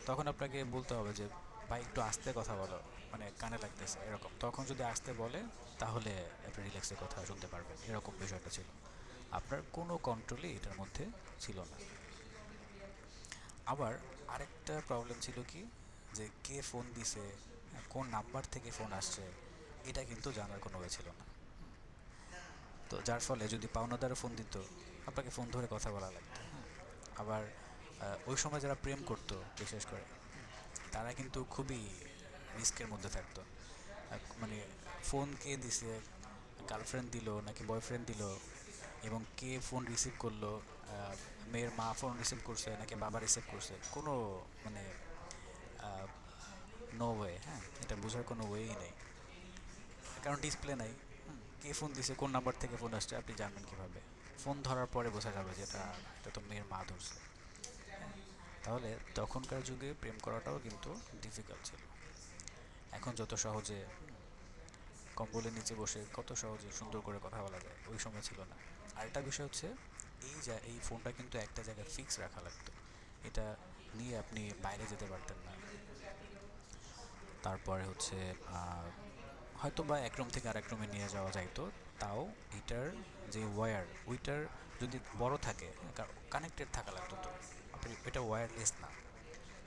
তখন আপনাকে বলতে হবে যে ভাই একটু আস্তে কথা বলো, মানে কানে লাগতেছে, এরকম। তখন যদি আস্তে বলে তাহলে আপনি রিল্যাক্সে কথা শুনতে পারবেন, এরকম বিষয়টা ছিল। আপনার কোনো কন্ট্রোলই এটার মধ্যে ছিল না। আবার আরেকটা প্রবলেম ছিল কি, যে কে ফোন দিছে, কোন নাম্বার থেকে ফোন আসছে, এটা কিন্তু জানার কোনো ওয়ে ছিল না। তো যার ফলে যদি পাওনাদারে ফোন দিত, আপনাকে ফোন ধরে কথা বলা লাগতো। আবার ওই সময় যারা প্রেম করতো বিশেষ করে, তারা কিন্তু খুবই রিস্কের মধ্যে থাকতো। মানে ফোন কে দিছে, গার্লফ্রেন্ড দিল নাকি বয়ফ্রেন্ড দিল, এবং কে ফোন রিসিভ করলো, মেয়ের মা ফোন রিসিভ করছে নাকি বাবা রিসিভ করছে, কোনো মানে নো ওয়ে। হ্যাঁ, এটা বোঝার কোনো ওয়েই নেই, কারণ ডিসপ্লে নাই। কে ফোন দিছে, কোন নাম্বার থেকে ফোন আসছে আপনি জানবেন কীভাবে? ফোন ধরার পরে বোঝা যাবে যে এটা তো মেয়ের মা ধরছে। তাহলে তখনকার যুগে প্রেম করাটাও কিন্তু ডিফিকাল্ট ছিল। এখন যত সহজে কম্বলের নিচে বসে কত সহজে সুন্দর করে কথা বলা যায়, ওই সময় ছিল না। আরেকটা বিষয় হচ্ছে, এই ফোনটা কিন্তু একটা জায়গায় ফিক্স রাখা লাগতো, এটা নিয়ে আপনি বাইরে যেতে পারতেন না। তারপরে হচ্ছে হয়তো বা এক রুম থেকে আরেক রুমে নিয়ে যাওয়া যাইতো, তাও এটার যে ওয়্যার, ওইটার যদি বড় থাকে, কানেক্টেড থাকা লাগতো। তো আপনি এটা ওয়্যারলেস না,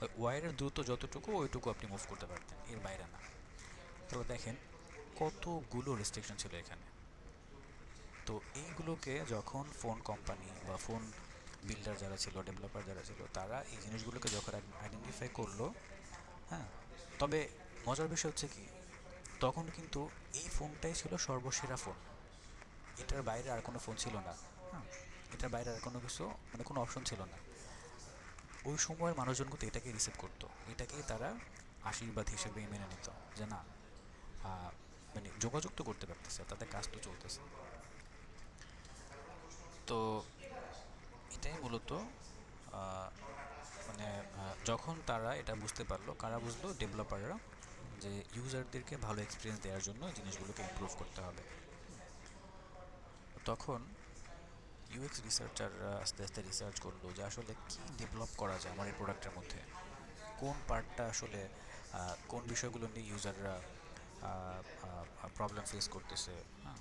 ওই ওয়্যারের দ্রুত যতটুকু ওইটুকু আপনি মুভ করতে পারতেন, এর বাইরে না। তাহলে দেখেন কতগুলো রেস্ট্রিকশন ছিল এখানে। তো এইগুলোকে যখন ফোন কোম্পানি বা ফোন বিল্ডার যারা ছিল, ডেভেলপার যারা ছিল, তারা এই জিনিসগুলোকে যখন আইডেন্টিফাই করলো, হ্যাঁ, তবে মজার বিষয় হচ্ছে কি, তখন কিন্তু এই ফোনটাই ছিল সর্বসেরা ফোন, এটার বাইরে আর কোনো ফোন ছিল না। হ্যাঁ, এটার বাইরে আর কোনো কিছু, মানে কোনো অপশন ছিল না। ওই সময়ের মানুষজন কিন্তু এটাকে রিসিভ করতো, এটাকেই তারা আশীর্বাদ হিসেবেই মেনে নিত যে না, মানে যোগাযোগ তো করতে পারতেছে, তাদের কাজ তো চলতেছে। তো এটাই মূলত মানে যখন তারা এটা বুঝতে পারলো, কারা বুঝলো? ডেভেলপাররা, যে ইউজারদেরকে ভালো এক্সপিরিয়েন্স দেওয়ার জন্য জিনিসগুলোকে ইমপ্রুভ করতে হবে। তখন ইউএক্স রিসার্চাররা আস্তে আস্তে রিসার্চ করলো যে আসলে কি ডেভেলপ করা যায় আমার এই প্রোডাক্টের মধ্যে, কোন পার্টটা আসলে কোন বিষয়গুলো নিয়ে ইউজাররা প্রবলেম ফেস করতেছে। হ্যাঁ,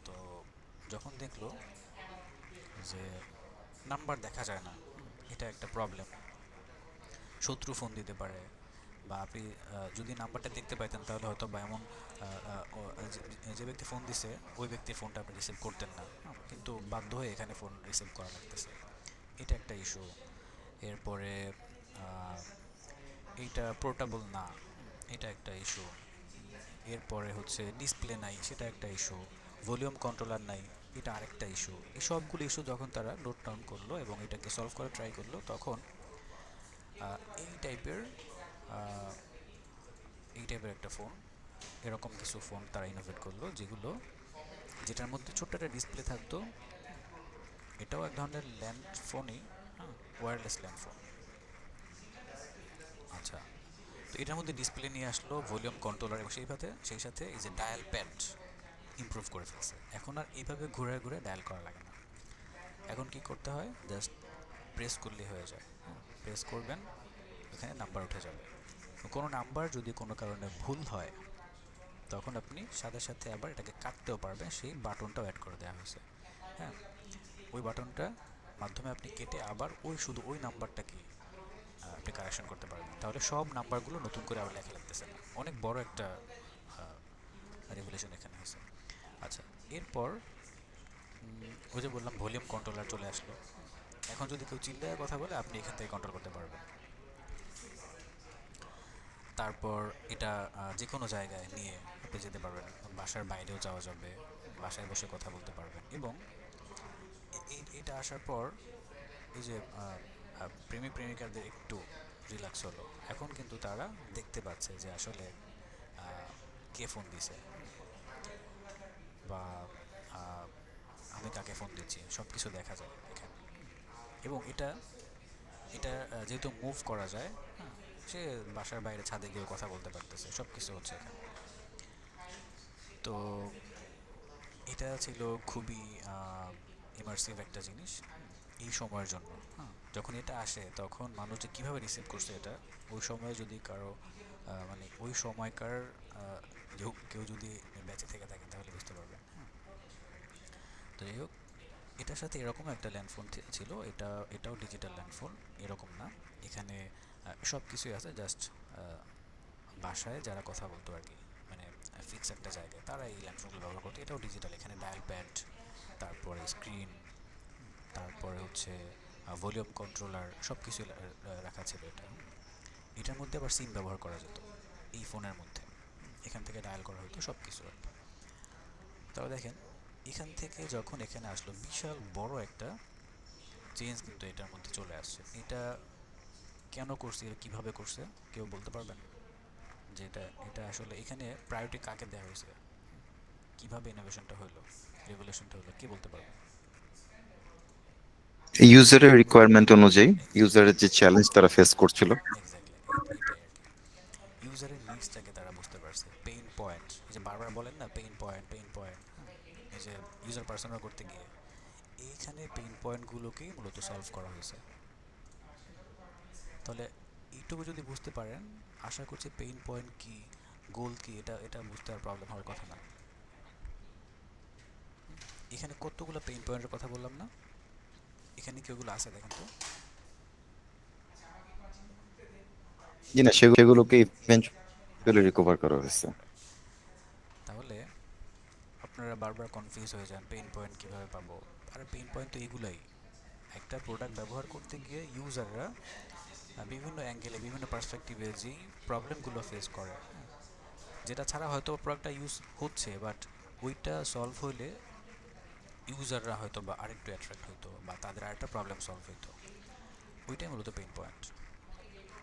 তো যখন দেখলো যে নাম্বার দেখা যায় না, এটা একটা প্রবলেম, শত্রু ফোন দিতে পারে, বা আপনি যদি নাম্বারটা দেখতে পাইতেন তাহলে হয়তো বা এমন যে ব্যক্তি ফোন দিছে ওই ব্যক্তির ফোনটা আপনি রিসিভ করতেন না, কিন্তু বাধ্য হয়ে এখানে ফোন রিসিভ করা লাগতেছে, এটা একটা ইস্যু। এরপরে এইটা পোর্টেবল না, এটা একটা ইস্যু। এরপরে হচ্ছে ডিসপ্লে নাই, সেটা একটা ইস্যু। ভলিউম কন্ট্রোলার নাই, এটা আরেকটা ইস্যু। এই সবগুলো ইস্যু যখন তারা নোট ডাউন করলো এবং এটাকে সলভ করার ট্রাই করলো, তখন এই টাইপের একটা ফোন, এরকম কিছু ফোন তারা ইনোভেট করলো, যেটার মধ্যে ছোট্ট একটা ডিসপ্লে থাকতো। এটাও এক ধরনের ল্যান্ড ফোনই, হ্যাঁ, ওয়্যারলেস ল্যান্ড ফোন। আচ্ছা, তো এটার মধ্যে ডিসপ্লে নিয়ে আসলো, ভলিউম কন্ট্রোলার, এবং সেই সাথে এই যে ডায়াল প্যাড ইমপ্রুভ করে ফেলছে। এখন আর এইভাবে ঘুরে ঘুরে ডায়াল করা লাগে না, এখন কি করতে হয়? জাস্ট প্রেস করলেই হয়ে যায়। প্রেস করবেন, এখানে নাম্বার উঠে যাবে। কোনো নাম্বার যদি কোনো কারণে ভুল হয়, তখন আপনি সাথে সাথে আবার এটাকে কাটতেও পারবেন, সেই বাটনটাও অ্যাড করে দেওয়া হয়েছে। হ্যাঁ, ওই বাটনটা মাধ্যমে আপনি কেটে আবার শুধু ওই নাম্বারটাকে আপনি কারেকশন করতে পারবেন। তাহলে সব নাম্বারগুলো নতুন করে আবার লেখা লাগতেছে না। অনেক বড় একটা রেভলিউশন এখানে হয়েছে। আচ্ছা, এরপর ওই যে বললাম ভলিউম কন্ট্রোলার চলে আসলো। এখন যদি কেউ চিল্লায় কথা বলে, আপনি এখান থেকে কন্ট্রোল করতে পারবেন। তারপর এটা যে কোনো জায়গায় নিয়ে আপনি যেতে পারবেন, বাসার বাইরেও যাওয়া যাবে, বাসায় বসে কথা বলতে পারবেন। এবং এটা আসার পর এই যে প্রেমিক প্রেমিকাদের একটু রিল্যাক্স হলো। এখন কিন্তু তারা দেখতে পাচ্ছে যে আসলে কে ফোন দিছে, বা আমি কাকে ফোন দিচ্ছি, সব কিছু দেখা যায় এখানে। এবং এটা এটা যেহেতু মুভ করা যায়, হ্যাঁ, সে বাসার বাইরে ছাদে গিয়ে কথা বলতে পারতেছে, সব কিছু হচ্ছে এখানে। তো এটা ছিল খুবই ইমার্সিভ একটা জিনিস এই সময়ের জন্য। হ্যাঁ, যখন এটা আসে তখন মানুষ যে কীভাবে রিসিভ করছে এটা, ওই সময়ে যদি কারো মানে ওই সময়কার কেউ যদি বেঁচে থেকে থাকে তাহলে বুঝতে পারবেন। হ্যাঁ, তো যাই হোক, এটার সাথে এরকম একটা ল্যান্ডফোন ছিল। এটাও ডিজিটাল ল্যান্ডফোন, এরকম না। এখানে সব কিছুই আছে, জাস্ট বাসায় যারা কথা বলতো আর কি, মানে ফিক্স একটা জায়গায়, তারা এই ল্যান্ডফোনগুলো ব্যবহার করতো। এটাও ডিজিটাল, এখানে ডায়াল প্যাড, তারপরে স্ক্রিন, তারপরে হচ্ছে ভলিউম কন্ট্রোলার, সব কিছু রাখা ছিল। এটার মধ্যে আবার সিম ব্যবহার করা যেত এই ফোনের মধ্যে, এখান থেকে ডায়াল করা হতো সব কিছু। তাহলে দেখেন, এখান থেকে যখন এখানে আসলো, বিশাল বড় একটা চেঞ্জ কিন্তু এটার মধ্যে চলে আসছে। এটা কেন করছে, এটা কীভাবে করছে, কেউ বলতে পারবেন? যে এটা আসলে এখানে প্রায়োরিটি কাকে দেওয়া হয়েছে, কীভাবে ইনোভেশনটা হলো, রেভলিউশনটা হলো, কে বলতে পারবে? ইউজারের রিকোয়ারমেন্ট অনুযায়ী ইউজারের যে চ্যালেঞ্জ তারা ফেস করছিল। এক্স্যাক্টলি, এইটাই আর কি। ইউজারের নিডসটাকে তারা বুঝতে পারছে, পেইন পয়েন্ট, এই যে বারবার বলেন না পেইন পয়েন্ট, এই যে ইউজার পার্সোনা করতে গিয়ে এইখানে পেইন পয়েন্টগুলোকেই মূলত সলভ করা হয়েছে। তাহলে এইটুকু যদি বুঝতে পারেন, আশা করছি পেইন পয়েন্ট কি, গোল কি, এটা বুঝতে আর প্রবলেম হওয়ার কথা না। এখানে কতগুলো পেইন পয়েন্টের কথা বললাম না, এখানে কি ওগুলো আছে দেখেন তো? জি না, সেগুলোকে ইভেন্চুয়ালি রিকভার করা হয়েছে। তাহলে আপনারা বারবার কনফিউজ হয়ে যান, পেইন পয়েন্ট কীভাবে পাবো? আর পেইন পয়েন্ট তো এগুলাই, একটা প্রোডাক্ট ব্যবহার করতে গিয়ে ইউজাররা বিভিন্ন অ্যাঙ্গেলে, বিভিন্ন পার্সপেক্টিভে যেই প্রবলেমগুলো ফেস করে, যেটা ছাড়া হয়তো প্রোডাক্টটা ইউজ হচ্ছে, বাট ওইটা সলভ হইলে ইউজাররা হয়তো বা আরেকটু অ্যাট্রাক্ট হইতো, বা তাদের আরেকটা প্রবলেম সলভ হইতো, ওইটাই মূলত পেইন পয়েন্ট।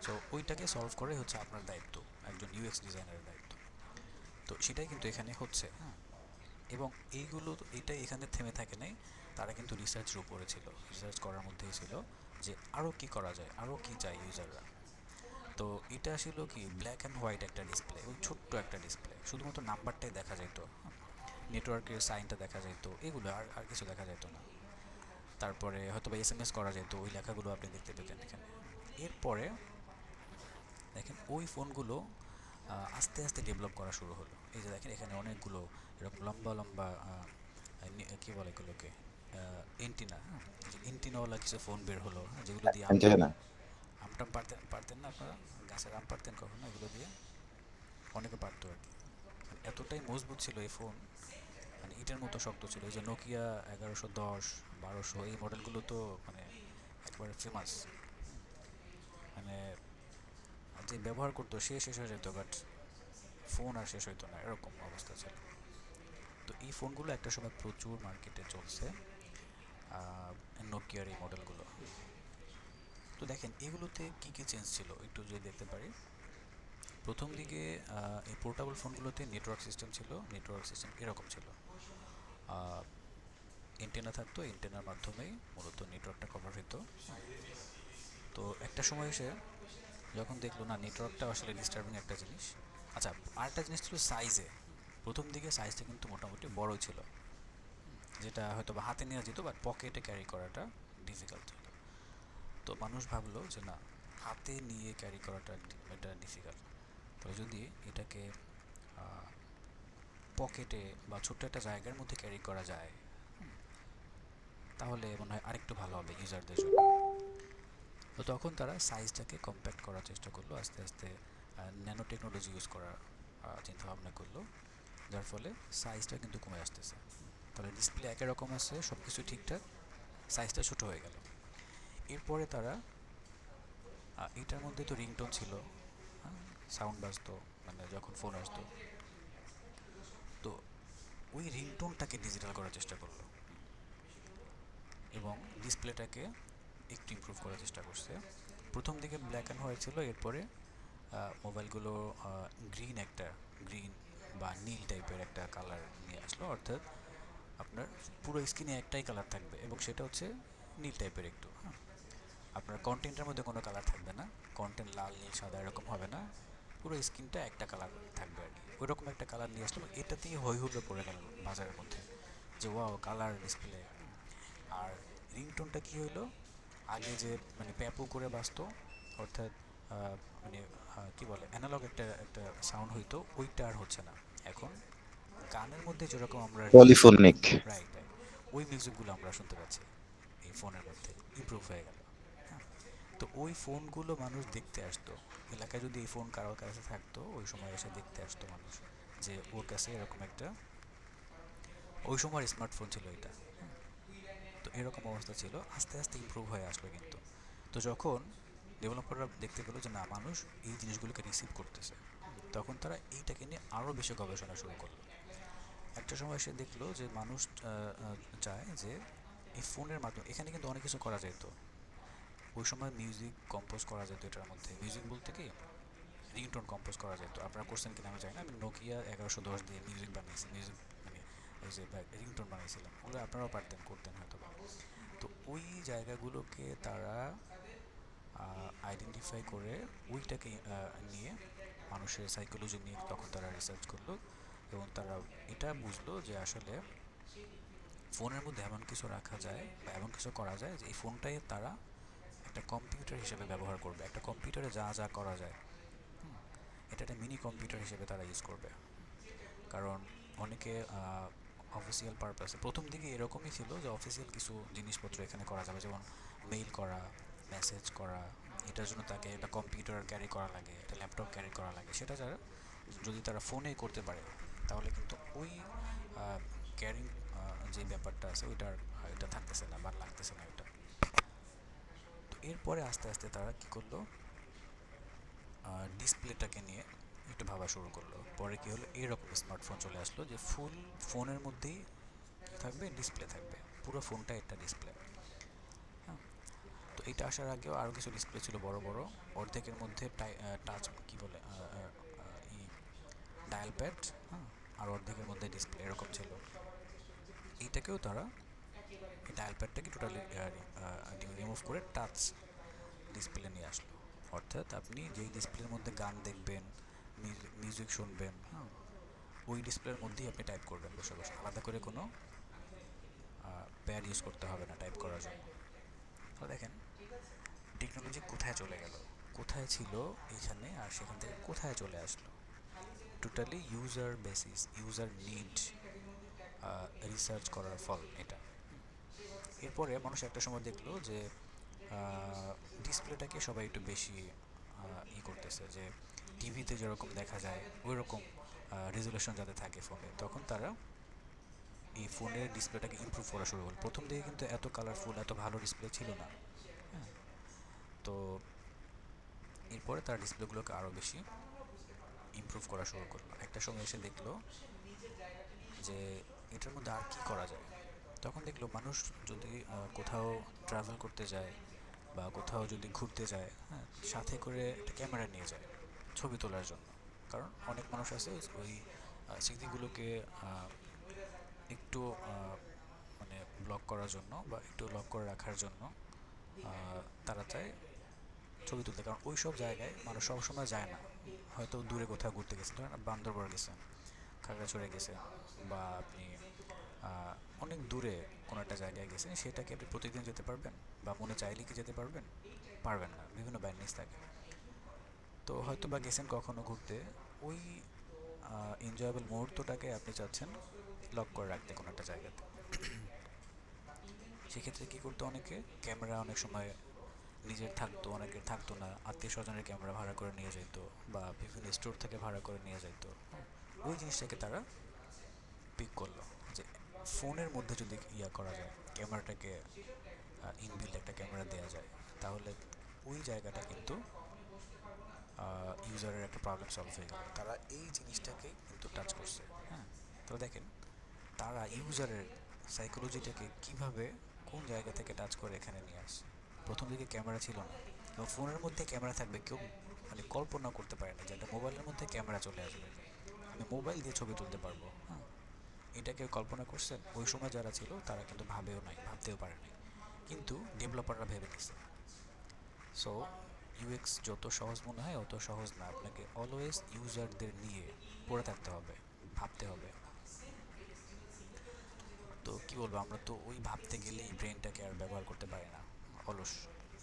সো ওইটাকে সলভ করাই হচ্ছে আপনার দায়িত্ব, একজন ইউএক্স ডিজাইনারের দায়িত্ব। তো সেটাই কিন্তু এখানে হচ্ছে, হ্যাঁ। এবং এটাই এখানে থেমে থাকে নাই, তারা কিন্তু রিসার্চের উপরে ছিল, রিসার্চ করার মধ্যেই ছিল যে আরও কি করা যায়, আরও কি চাই ইউজাররা। তো এটা ছিল কি ব্ল্যাক অ্যান্ড হোয়াইট একটা ডিসপ্লে, ওই ছোট্ট একটা ডিসপ্লে, শুধুমাত্র নাম্বারটাই দেখা যেত, নেটওয়ার্কের সাইনটা দেখা যেত, এগুলো আর আর কিছু দেখা যেত না। তারপরে হয়তো বা এসএমএস করা যেত, ওই লেখাগুলো আপনি দেখতে পেতেন এখানে। এরপরে দেখেন ওই ফোনগুলো আস্তে আস্তে ডেভেলপ করা শুরু হলো। এই যে দেখেন এখানে অনেকগুলো এরকম লম্বা লম্বা কী বলে এগুলোকে, এন্টিনা, হ্যাঁ, যে এন্টিনাওয়ালা কিছু ফোন বের হলো, হ্যাঁ, যেগুলো দিয়ে অ্যান্টেনা। আমটাম পারতেন না আপনারা, গাছের আম পারতেন কখনো এগুলো দিয়ে? অনেকে পারতো আর কি। মানে এতটাই মজবুত ছিল এই ফোন, মানে ইটের মতো শক্ত ছিল। এই যে নোকিয়া 1110, 1200 এই মডেলগুলো তো মানে একবারে ফেমাস, মানে যে ব্যবহার করতো সে শেষ হয়ে যেত, বাট ফোন আর শেষ হইতো না, এরকম অবস্থা ছিল। তো এই ফোনগুলো একটা সময় প্রচুর মার্কেটে চলছে, নোকিয়ার এই মডেলগুলো। তো দেখেন এগুলোতে কী কী চেঞ্জ ছিল একটু যদি দেখতে পারি। প্রথম দিকে এই পোর্টেবল ফোনগুলোতে নেটওয়ার্ক সিস্টেম ছিল, নেটওয়ার্ক সিস্টেম এরকম ছিল, এন্টেনা থাকতো, এন্টেনার মাধ্যমেই মূলত নেটওয়ার্কটা কভার হতো। তো একটা সময় এসে যখন দেখলো না নেটওয়ার্কটা আসলে ডিস্টার্বিং একটা জিনিস। আচ্ছা, আরেকটা জিনিস ছিল সাইজে। প্রথম দিকে সাইজটা কিন্তু মোটামুটি বড়ই ছিল, যেটা হয়তো বা হাতে নেওয়া যেত, বাট পকেটে ক্যারি করাটা ডিফিকাল্ট ছিল। তো মানুষ ভাবলো যে না, হাতে নিয়ে ক্যারি করাটা এটা ডিফিকাল্ট, তো যদি এটাকে পকেটে বা ছোট্ট একটা জায়গার মধ্যে ক্যারি করা যায়, তাহলে মনে হয় আরেকটু ভালো হবে ইউজারদের জন্য। তো তখন তারা সাইজটাকে কম্প্যাক্ট করার চেষ্টা করলো, আস্তে আস্তে ন্যানো টেকনোলজি ইউজ করার চিন্তা ভাবনা করলো, যার ফলে সাইজটা কিন্তু কমে আসতেছে। তাহলে ডিসপ্লে একই রকম আছে, সব কিছু ঠিকঠাক, সাইজটা ছোট হয়ে গেল। এরপরে তারা এটার মধ্যে তো রিংটোন ছিল, সাউন্ড বাজতো মানে যখন ফোন আসতো, তো ওই রিংটোনটাকে ডিজিটাল করার চেষ্টা করলো এবং ডিসপ্লেটাকে একটু ইমপ্রুভ করার চেষ্টা করছে। প্রথম দিকে ব্ল্যাক অ্যান্ড হোয়াইট ছিল, এরপরে মোবাইলগুলো গ্রিন বা নীল টাইপের একটা কালার নিয়ে আসলো, অর্থাৎ আপনার পুরো স্ক্রিনে একটাই কালার থাকবে এবং সেটা হচ্ছে নীল টাইপের একটু, হ্যাঁ। আপনার কন্টেন্টের মধ্যে কোনো কালার থাকবে না, কন্টেন্ট লাল নীল সাদা এরকম হবে না, পুরো স্ক্রিনটা একটা কালার থাকবে আর কি। ওইরকম একটা কালার নিয়ে আসলো, এটা দিয়ে হই হুল্লোড় পড়ে গেল বাজারের মধ্যে যে ওয়াও কালার ডিসপ্লে। আর রিংটোনটা কী হইলো, আগে যে মানে প্যাপো করে বাজতো, অর্থাৎ মানে কী বলে অ্যানালগ একটা একটা সাউন্ড হইতো, ওইটা আর হচ্ছে না। এখন গানের মধ্যে যেরকম আমরা পলিফোনিক। রাইট রাইট ওই মিউজিকগুলো আমরা শুনতে পাচ্ছি এই ফোনের মধ্যে, ইমপ্রুভ হয়ে গেল, হ্যাঁ। তো ওই ফোনগুলো মানুষ দেখতে আসতো, এলাকায় যদি এই ফোন কারোর কাছে থাকতো ওই সময় এসে দেখতে আসতো মানুষ যে ওর কাছে এরকম একটা, ওই সময় স্মার্টফোন ছিল এটা, তো এরকম অবস্থা ছিল। আস্তে আস্তে ইমপ্রুভ হয়ে আসলো কিন্তু। তো যখন ডেভেলপাররা দেখতে পেলো যে না মানুষ এই জিনিসগুলোকে রিসিভ করতেছে, তখন তারা এইটাকে নিয়ে আরও বেশি গবেষণা শুরু করলো। একটা সময় সে দেখলো যে মানুষ চায় যে এই ফোনের মাধ্যমে, এখানে কিন্তু অনেক কিছু করা যেত ওই সময়, মিউজিক কম্পোজ করা যেত এটার মধ্যে। মিউজিক বলতে কি রিংটোন কম্পোজ করা যেত, আপনারা করছেন কিনা আমি জানি না, আমি নোকিয়া 1110 দিয়ে মিউজিক বানিয়েছি, মিউজিক মানে ওই যে রিংটোন বানিয়েছিলাম, ওগুলো আপনারাও পারতেন, করতেন হয়তো। তো ওই জায়গাগুলোকে তারা আইডেন্টিফাই করে ওইটাকে নিয়ে মানুষের সাইকোলজি নিয়ে তখন তারা রিসার্চ করলো এবং তারা এটা বুঝলো যে আসলে ফোনের মধ্যে এমন কিছু রাখা যায় বা এমন কিছু করা যায় যে এই ফোনটাই তারা একটা কম্পিউটার হিসেবে ব্যবহার করবে, একটা কম্পিউটারে যা যা করা যায় এটা একটা মিনি কম্পিউটার হিসেবে তারা ইউজ করবে। কারণ অনেকে অফিসিয়াল পারপাসে প্রথম দিকে এরকমই ছিল যে অফিসিয়াল কিছু জিনিসপত্র এখানে করা যাবে, যেমন মেইল করা, মেসেজ করা, এটার জন্য তাকে একটা কম্পিউটার ক্যারি করা লাগে, একটা ল্যাপটপ ক্যারি করা লাগে, সেটা যারা যদি তারা ফোনে করতে পারে তাহলে কিন্তু ওই ক্যারিং যে ব্যাপারটা আছে ওইটার এটা থাকতেছে না বা লাগতেছে না এটা। তো এরপরে আস্তে আস্তে তারা কী করলো, ডিসপ্লেটাকে নিয়ে একটু ভাবা শুরু করলো। পরে কী হলো, এইরকম স্মার্টফোন চলে আসলো যে ফুল ফোনের মধ্যেই থাকবে ডিসপ্লে থাকবে, পুরো ফোনটা একটা ডিসপ্লে, হ্যাঁ। তো এইটা আসার আগেও আরও কিছু ডিসপ্লে ছিল বড় বড়, অর্ধেকের মধ্যে টাচ কী বলে ডায়াল প্যাড, হ্যাঁ, আর অর্ধেকের মধ্যে ডিসপ্লে এরকম ছিল। এইটাকেও তারা এই ডায়াল প্যাডটাকে টোটালি রিমুভ করে টাচ ডিসপ্লে নিয়ে আসলো। অর্থাৎ আপনি যেই ডিসপ্লের মধ্যে গান দেখবেন, মিউজিক শুনবেন, হ্যাঁ, ওই ডিসপ্লের মধ্যেই আপনি টাইপ করবেন বসে বসে, আলাদা করে কোনো প্যাড ইউজ করতে হবে না টাইপ করার জন্য। তো দেখেন টেকনোলজি কোথায় চলে গেল, কোথায় ছিল এখানে আর সেখান থেকে কোথায় চলে আসলো। Totally user basis, user need research করার ফল এটা। এরপরে মানুষ একটা সময় দেখলো যে ডিসপ্লেটাকে সবাই একটু বেশি করতেছে, যে টিভিতে যেরকম দেখা যায় ওই রকম রেজুলেশন যাতে থাকে ফোনে, তখন তারা এই ফোনের ডিসপ্লেটাকে ইমপ্রুভ করা শুরু করলো। প্রথম দিকে কিন্তু এত কালারফুল, এত ভালো ডিসপ্লে ছিল না, হ্যাঁ। তো এরপরে তার ডিসপ্লেগুলোকে আরও বেশি ইমপ্রুভ করা শুরু করলো। একটা সময় এসে দেখলো যে এটার মধ্যে আর কি করা যায়। তখন দেখলো মানুষ যদি কোথাও ট্রাভেল করতে যায় বা কোথাও যদি ঘুরতে যায়, হ্যাঁ, সাথে করে একটা ক্যামেরা নিয়ে যায় ছবি তোলার জন্য। কারণ অনেক মানুষ আছে ওই স্মৃতিগুলোকে একটু মানে ব্লক করার জন্য বা একটু লক করে রাখার জন্য তারা চায় ছবি তুলতে। কারণ ওই সব জায়গায় মানুষ সবসময় যায় না, হয়তো দূরে কোথাও ঘুরতে গেছে, ধরেন বান্দরবান গেছেন, খাগড়াছড়ি গেছেন, বা আপনি অনেক দূরে কোনো একটা জায়গায় গেছেন, সেটাকে আপনি প্রতিদিন যেতে পারবেন বা মনে চাইলে কি যেতে পারবেন? পারবেন না, বিভিন্ন ব্যান্ডেজ থাকে। তো হয়তো বা গেছেন কখনো ঘুরতে, ওই এনজয়েবল মুহূর্তটাকে আপনি চাচ্ছেন লক করে রাখতে কোনো একটা জায়গাতে। সেক্ষেত্রে কী করতো, অনেকে ক্যামেরা অনেক সময় নিজের থাকতো, অনেকের থাকতো না, আত্মীয় স্বজনের ক্যামেরা ভাড়া করে নিয়ে যেত বা বিভিন্ন স্টোর থেকে ভাড়া করে নিয়ে যেত। ওই জিনিসটাকে তারা পিক করলো যে ফোনের মধ্যে যদি করা যায়, ক্যামেরাটাকে ইনবিল্ট একটা ক্যামেরা দেওয়া যায়, তাহলে ওই জায়গাটা কিন্তু ইউজারের একটা প্রবলেম সলভ হয়ে গেল। তারা এই জিনিসটাকেই কিন্তু টাচ করছে, হ্যাঁ। তো দেখেন তারা ইউজারের সাইকোলজিটাকে কিভাবে কোন জায়গা থেকে টাচ করে এখানে নিয়ে আসে। প্রথম দিকে ক্যামেরা ছিল না, এবং ফোনের মধ্যে ক্যামেরা থাকবে কেউ মানে কল্পনা করতে পারে না যে একটা মোবাইলের মধ্যে ক্যামেরা চলে আসবে, আমি মোবাইল দিয়ে ছবি তুলতে পারবো, হ্যাঁ। এটা কেউ কল্পনা করছেন? ওই সময় যারা ছিল তারা কিন্তু ভাবতেও পারে নাই, কিন্তু ডেভেলপাররা ভেবে নিছে। সো ইউএক্স যত সহজ মনে হয় অত সহজ না, আপনাকে অলওয়েজ ইউজারদের নিয়ে পড়ে থাকতে হবে, ভাবতে হবে। তো কী বলবো, আমরা তো ওই ভাবতে গেলেই ব্রেনটাকে আর ব্যবহার করতে পারি না, অলস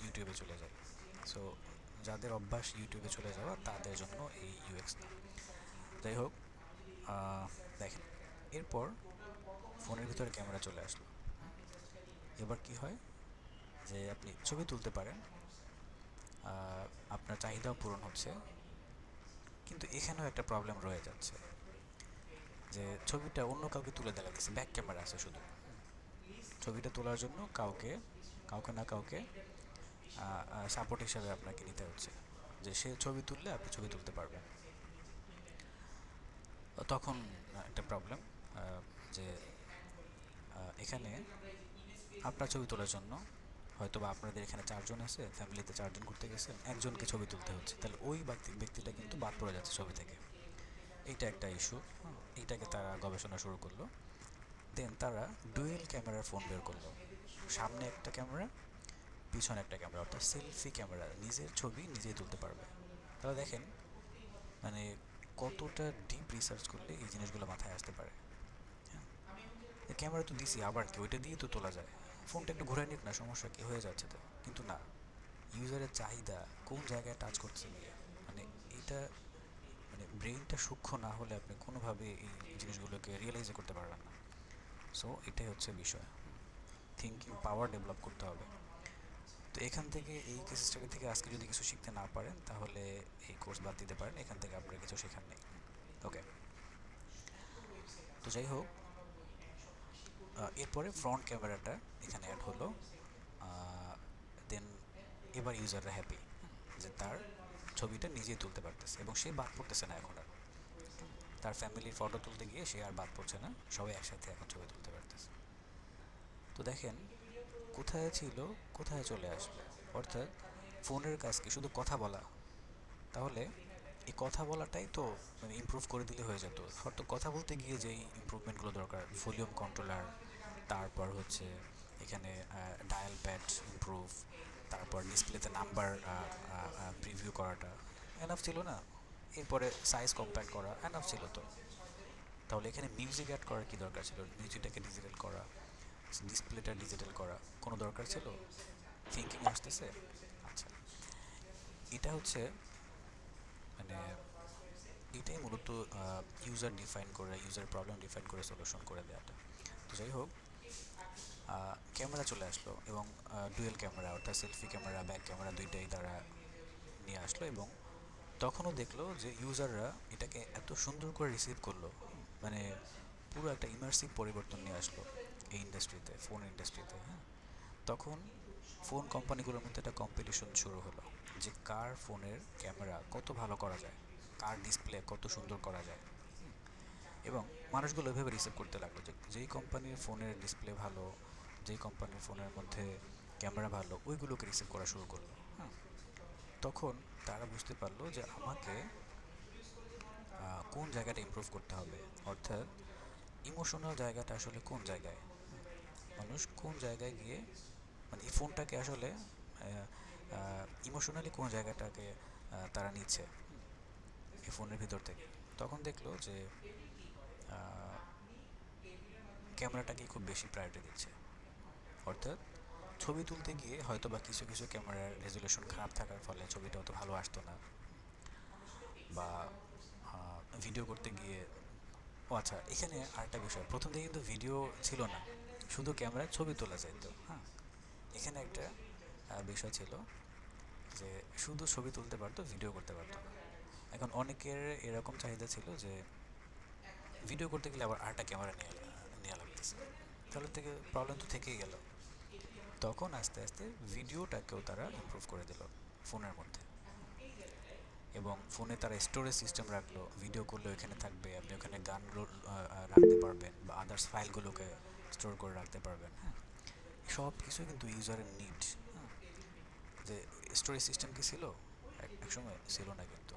ইউটিউবে চলে যায়। সো যাদের অভ্যাস ইউটিউবে চলে যাওয়া তাদের জন্য এই ইউএক্স না। যাই হোক, দেখেন এরপর ফোনের ভিতরে ক্যামেরা চলে আসলো। এবার কি হয় যে আপনি ছবি তুলতে পারেন, আপনার চাহিদাও পূরণ হচ্ছে, কিন্তু এখানেও একটা প্রবলেম রয়ে যাচ্ছে যে ছবিটা অন্য কাউকে তুলে দেখাচ্ছে, ব্যাক ক্যামেরা আছে শুধু, ছবিটা তোলার জন্য কাউকে না কাউকে সাপোর্ট হিসাবে আপনাকে নিতে হচ্ছে, যে সে ছবি তুললে আপনি ছবি তুলতে পারবেন। তখন একটা প্রবলেম যে এখানে আপনার ছবি তোলার জন্য হয়তো বা আপনাদের এখানে 4 জন আছে, ফ্যামিলিতে 4 জন ঘুরতে গেছেন, একজনকে ছবি তুলতে হচ্ছে, তাহলে ওই ব্যক্তিটা কিন্তু বাদ পড়ে যাচ্ছে ছবি থেকে। এইটা একটা ইস্যু, এইটাকে তারা গবেষণা শুরু করলো। দেন তারা ডুয়েল ক্যামেরার ফোন বের করলো, সামনে একটা ক্যামেরা, পিছনে একটা ক্যামেরা, অর্থাৎ সেলফি ক্যামেরা, নিজের ছবি নিজেই তুলতে পারবে। তাহলে দেখেন মানে কতটা ডিপ রিসার্চ করলে এই জিনিসগুলো মাথায় আসতে পারে। হ্যাঁ, ক্যামেরা তো দিছি, আবার কি ওইটা দিয়ে তো তোলা যায়, ফোনটা একটু ঘুরে নিক না, সমস্যা কি হয়ে যাচ্ছে তো। কিন্তু না, ইউজারের চাহিদা কোন জায়গায় টাচ করছে গিয়ে, মানে এইটা মানে ব্রেইনটা সূক্ষ্ম না হলে আপনি কোনোভাবে এই জিনিসগুলোকে রিয়েলাইজ করতে পারবেন না। সো এটাই হচ্ছে বিষয়, থিঙ্কিং পাওয়ার ডেভেলপ করতে হবে। তো এখান থেকে এই কেস স্টাডি থেকে আজকে যদি কিছু শিখতে না পারেন তাহলে এই কোর্স বাদ দিতে পারেন, এখান থেকে আপনার কিছু শেখার নেই। ওকে, তো যাই হোক, এরপরে ফ্রন্ট ক্যামেরাটা এখানে অ্যাড হলো। দেন এবার ইউজাররা হ্যাপি যে তার ছবিটা নিজেই তুলতে পারতেছে এবং সে বাদ পড়তেছে না এখন আর, তার ফ্যামিলির ফটো তুলতে গিয়ে সে আর বাদ পড়ছে না, সবাই একসাথে এখন ছবি তুলতে পারতেছে। তো দেখেন কোথায় ছিল কোথায় চলে আসবে। অর্থাৎ ফোনের কাজ কি শুধু কথা বলা, তাহলে এই কথা বলাটাই তো মানে ইমপ্রুভ করে দিলে হয়ে যেত। হয়তো কথা বলতে গিয়ে যেই ইমপ্রুভমেন্টগুলো দরকার, ভলিউম কন্ট্রোলার, তারপর হচ্ছে এখানে ডায়াল প্যাড ইমপ্রুভ, তারপর ডিসপ্লেতে নাম্বার প্রিভিউ করাটা এনাফ ছিল না? এরপরে সাইজ কম্প্যাক্ট করা এনাফ ছিল তো। তাহলে এখানে মিউজিক অ্যাড করার কি দরকার ছিল? মিউজিকটাকে ডিজিটাল করা, ডিসপ্লেটা ডিজিটাল করা কোনো দরকার ছিল? থিঙ্কিং আসতেছে? আচ্ছা, এটা হচ্ছে মানে এটাই মূলত ইউজার ডিফাইন করে, ইউজার প্রবলেম ডিফাইন করে সলিউশন করে দেওয়াটা। তো যাই হোক, ক্যামেরা চলে আসলো এবং ডুয়েল ক্যামেরা অর্থাৎ সেলফি ক্যামেরা, ব্যাক ক্যামেরা দুইটাই তারা নিয়ে আসলো, এবং তখনও দেখলো যে ইউজাররা এটাকে এত সুন্দর করে রিসিভ করলো, মানে পুরো একটা ইমার্সিভ পরিবর্তন নিয়ে আসলো এই ইন্ডাস্ট্রিতে, ফোন ইন্ডাস্ট্রিতে। হ্যাঁ, তখন ফোন কোম্পানিগুলোর মধ্যে একটা কম্পিটিশন শুরু হলো যে কার ফোনের ক্যামেরা কত ভালো করা যায়, কার ডিসপ্লে কত সুন্দর করা যায়। এবং মানুষগুলো এভাবে রিসিভ করতে লাগলো যে যেই কোম্পানির ফোনের ডিসপ্লে ভালো, যেই কোম্পানির ফোনের মধ্যে ক্যামেরা ভালো, ওইগুলোকে রিসিভ করা শুরু করলো। হ্যাঁ, তখন তারা বুঝতে পারলো যে আমাকে কোন জায়গাটা ইমপ্রুভ করতে হবে, অর্থাৎ ইমোশনাল জায়গাটা আসলে কোন জায়গায়, মানুষ কোন জায়গায় গিয়ে মানে এই ফোনটাকে আসলে ইমোশনালি কোন জায়গাটাকে তারা নিচ্ছে এই ফোনের ভিতর থেকে। তখন দেখলো যে ক্যামেরাটাকে খুব বেশি প্রায়োরিটি দিচ্ছে। অর্থাৎ ছবি তুলতে গিয়ে হয়তো বা কিছু কিছু ক্যামেরার রেজুলেশন খারাপ থাকার ফলে ছবিটা অত ভালো আসতো না, বা ভিডিও করতে গিয়ে, ও আচ্ছা এখানে আরেকটা বিষয়, প্রথম দিকে কিন্তু ভিডিও ছিল না, শুধু ক্যামেরায় ছবি তোলা যেত। হ্যাঁ, এখানে একটা বিষয় ছিল যে শুধু ছবি তুলতে পারতো, ভিডিও করতে পারতো না। এখন অনেকের এরকম চাহিদা ছিল যে ভিডিও করতে গেলে আবার আরেকটা ক্যামেরা নেওয়া লাগতেছে, তাহলে থেকে প্রবলেম তো থেকেই গেল। তখন আস্তে আস্তে ভিডিওটাকেও তারা ইমপ্রুভ করে দিল ফোনের মধ্যে, এবং ফোনে তারা স্টোরেজ সিস্টেম রাখলো, ভিডিও করলে ওইখানে থাকবে, আপনি ওখানে গান রাখতে পারবেন বা আদার্স ফাইলগুলোকে স্টোর করে রাখতে পারবেন। হ্যাঁ, সব কিছু কিন্তু ইউজারের নিড। হ্যাঁ, যে স্টোরেজ সিস্টেম কি ছিল এক সময় ছিল না কিন্তু।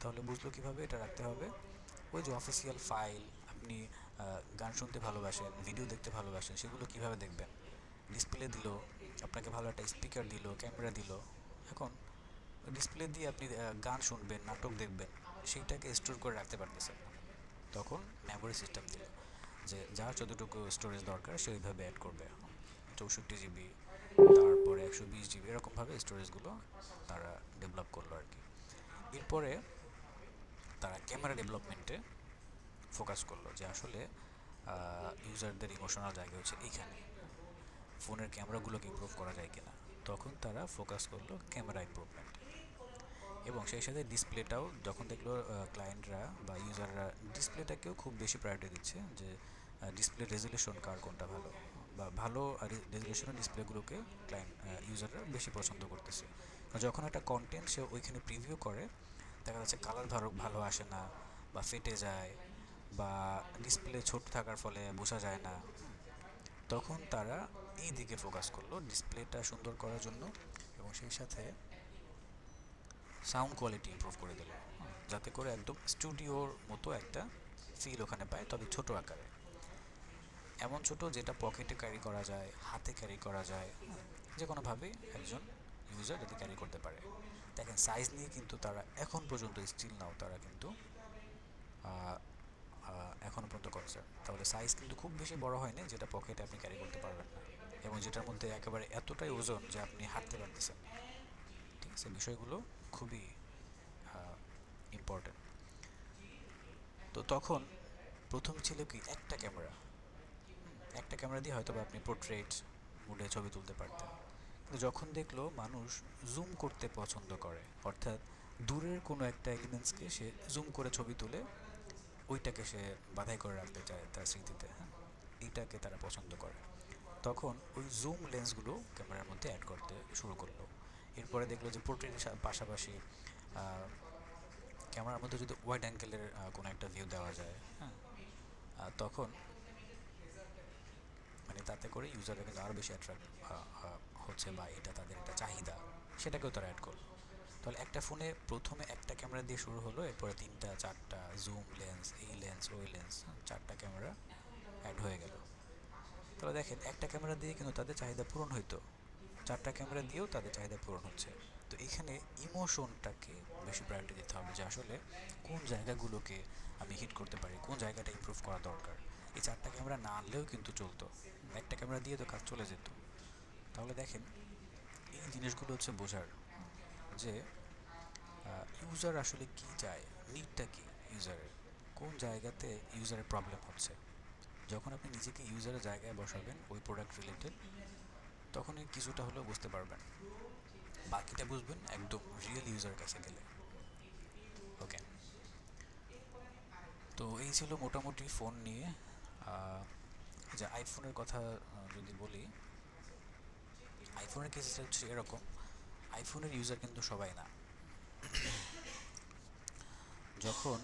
তাহলে বুঝলো কীভাবে এটা রাখতে হবে? ওই যে অফিসিয়াল ফাইল, আপনি গান শুনতে ভালোবাসেন, ভিডিও দেখতে ভালোবাসেন, সেগুলো কীভাবে দেখবেন? ডিসপ্লে দিল, আপনাকে ভালো একটা স্পিকার দিল, ক্যামেরা দিল, এখন ডিসপ্লে দিয়ে আপনি গান শুনবেন, নাটক দেখবেন, সেইটাকে স্টোর করে রাখতে পারতেছেন। তখন মেমোরি সিস্টেম দিল যে যার যতটুকু স্টোরেজ দরকার সে ওইভাবে অ্যাড করবে, 64 GB, তারপরে 120 GB, এরকমভাবে স্টোরেজগুলো তারা ডেভেলপ করলো আর কি। এরপরে তারা ক্যামেরা ডেভেলপমেন্টে ফোকাস করলো যে আসলে ইউজারদের ইমোশনাল জায়গা হচ্ছে এইখানে, ফোনের ক্যামেরাগুলোকে ইমপ্রুভ করা যায় কিনা। তখন তারা ফোকাস করলো ক্যামেরা ইমপ্রুভমেন্ট, এবং সেই সাথে ডিসপ্লেটাও যখন দেখলো ক্লায়েন্টরা বা ইউজাররা ডিসপ্লেটাকেও খুব বেশি প্রায়োরিটি দিচ্ছে, যে ডিসপ্লে রেজুলেশন কার কোনটা ভালো, বা ভালো রেজুলেশনের ডিসপ্লেগুলোকে ক্লায়েন্ট ইউজাররা বেশি পছন্দ করতেছে। যখন একটা কন্টেন্ট সে ওইখানে প্রিভিউ করে, দেখা যাচ্ছে কালার ভালো আসে না, বা ফেটে যায়, বা ডিসপ্লে ছোট থাকার ফলে বোঝা যায় না, তখন তারা এই দিকে ফোকাস করলো ডিসপ্লেটা সুন্দর করার জন্য, এবং সেই সাথে সাউন্ড কোয়ালিটি ইমপ্রুভ করে দিল, যাতে করে একদম স্টুডিওর মতো একটা ফিল ওখানে পায়, তবে ছোট আকারে, এমন ছোট যেটা পকেটে ক্যারি করা যায়, হাতে ক্যারি করা যায়, যে কোনোভাবেই একজন ইউজার যাতে ক্যারি করতে পারে। দেখেন সাইজ নিয়ে কিন্তু তারা এখন পর্যন্ত স্টিল নাও তারা কিন্তু এখনও পর্যন্ত কনসার্ন। তাহলে সাইজ কিন্তু খুব বেশি বড় হয়নি যেটা পকেটে আপনি ক্যারি করতে পারবেন না, এবং যেটার মধ্যে একেবারে এতটাই ওজন যে আপনি হাঁটতে পারতেছেন। ঠিক আছে, বিষয়গুলো খুবই ইম্পর্টেন্ট। তো তখন প্রথম ছিল কি একটা ক্যামেরা দিয়ে হয়তো বা আপনি পোর্ট্রেট মুডে ছবি তুলতে পারতেন, কিন্তু যখন দেখলো মানুষ জুম করতে পছন্দ করে, অর্থাৎ দূরের কোনো একটা এলিমেন্টসকে সে জুম করে ছবি তুলে ওইটাকে সে বাধাই করে রাখতে চায় তার স্মৃতিতে, হ্যাঁ, এইটাকে তারা পছন্দ করে, তখন ওই জুম লেন্সগুলো ক্যামেরার মধ্যে অ্যাড করতে শুরু করলো। এরপরে দেখলো যে পোর্ট্রেটের পাশাপাশি ক্যামেরার মধ্যে যদি ওয়াইড অ্যাঙ্গেলের কোনো একটা ভিউ দেওয়া যায়, হ্যাঁ, তখন মানে তাতে করে ইউজাররা কিন্তু আরও বেশি অ্যাট্রাক্ট হচ্ছে বা এটা তাদের একটা চাহিদা, সেটাকেও তারা অ্যাড করলো। তাহলে একটা ফোনে প্রথমে একটা ক্যামেরা দিয়ে শুরু হলো, এরপরে 3টা 4টা জুম লেন্স, এই লেন্স ওই লেন্স, 4টা ক্যামেরা অ্যাড হয়ে গেল। তাহলে দেখেন একটা ক্যামেরা দিয়ে কিন্তু তাদের চাহিদা পূরণ হইতো, 4টা ক্যামেরা দিয়েও তাদের চাহিদা পূরণ হচ্ছে। তো এখানে ইমোশনটাকে বেশি প্রায়োরিটি দিতে হবে, যে আসলে কোন জায়গাগুলোকে আমি হিট করতে পারি, কোন জায়গাটা ইমপ্রুভ করা দরকার। এই 4টা ক্যামেরা না আনলেও কিন্তু চলতো, একটা ক্যামেরা দিয়ে তো কাজ চলে যেত। তাহলে দেখেন এই জিনিসগুলো হচ্ছে বোঝার, যে ইউজার আসলে কি চায়, নিডটা কি ইউজারের, কোন জায়গাতে ইউজারের প্রবলেম হচ্ছে। যখন আপনি নিজেকে ইউজারের জায়গায় বসাবেন ওই প্রোডাক্ট রিলেটেড, তখনই কিছুটা হলেও বুঝতে পারবেন। বাকিটা বুঝবেন একদম রিয়েল ইউজারের কাছে গেলে। ওকে, তো এই ছিল মোটামুটি ফোন নিয়ে। যে আইফোনের কথা যদি বলি, আইফোনের কেসটা হচ্ছে এরকম, আইফোনের ইউজার কিন্তু সবাই না। যখন